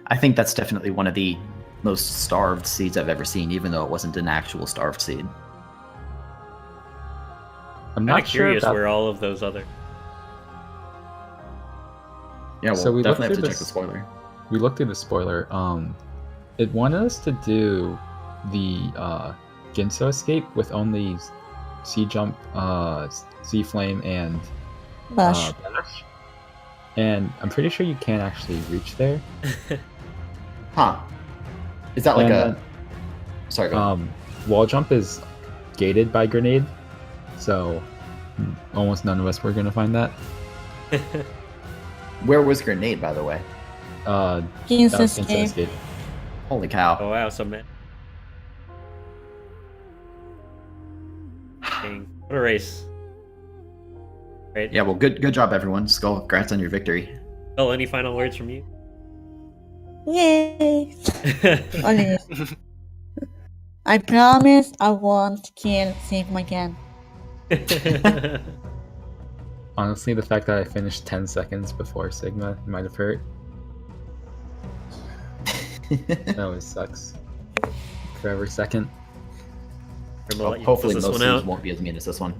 I think that's definitely one of the most starved seeds I've ever seen, even though it wasn't an actual starved seed. I'm I'm not sure curious about where all of those other... Yeah, well, So we looked definitely have to through check the this- spoiler. we looked at the spoiler. It wanted us to do the Ginso escape with only Sea Jump, Sea Flame, and Bush. Bash. And I'm pretty sure you can't actually reach there. Huh. Is that like And a... Sorry, go ahead. Wall jump is gated by grenade, so almost none of us were gonna find that. Where was Grenade, by the way? King's That was Ginso escape. Holy cow. Oh wow, so man. Dang. What a race. Right? Yeah, well, good job, everyone. Skull, congrats on your victory. Phil, any final words from you? Yay! Only this. I promise I won't kill Sigma again. Honestly, the fact that I finished 10 seconds before Sigma might have hurt. That always sucks. For every second. We'll let you Hopefully close most this of one these out. won't be as mean as this one.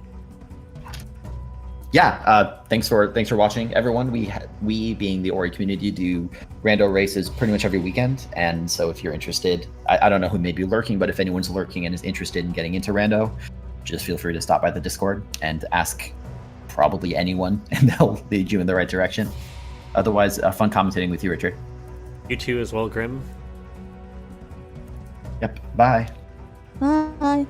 Yeah, thanks for watching, everyone. We being the Ori community do rando races pretty much every weekend, and so if you're interested, I don't know who may be lurking, but if anyone's lurking and is interested in getting into rando, just feel free to stop by the Discord and ask probably anyone, and they'll lead you in the right direction. Otherwise, fun commentating with you, Richard. You too as well, Grim. Yep. Bye. Bye.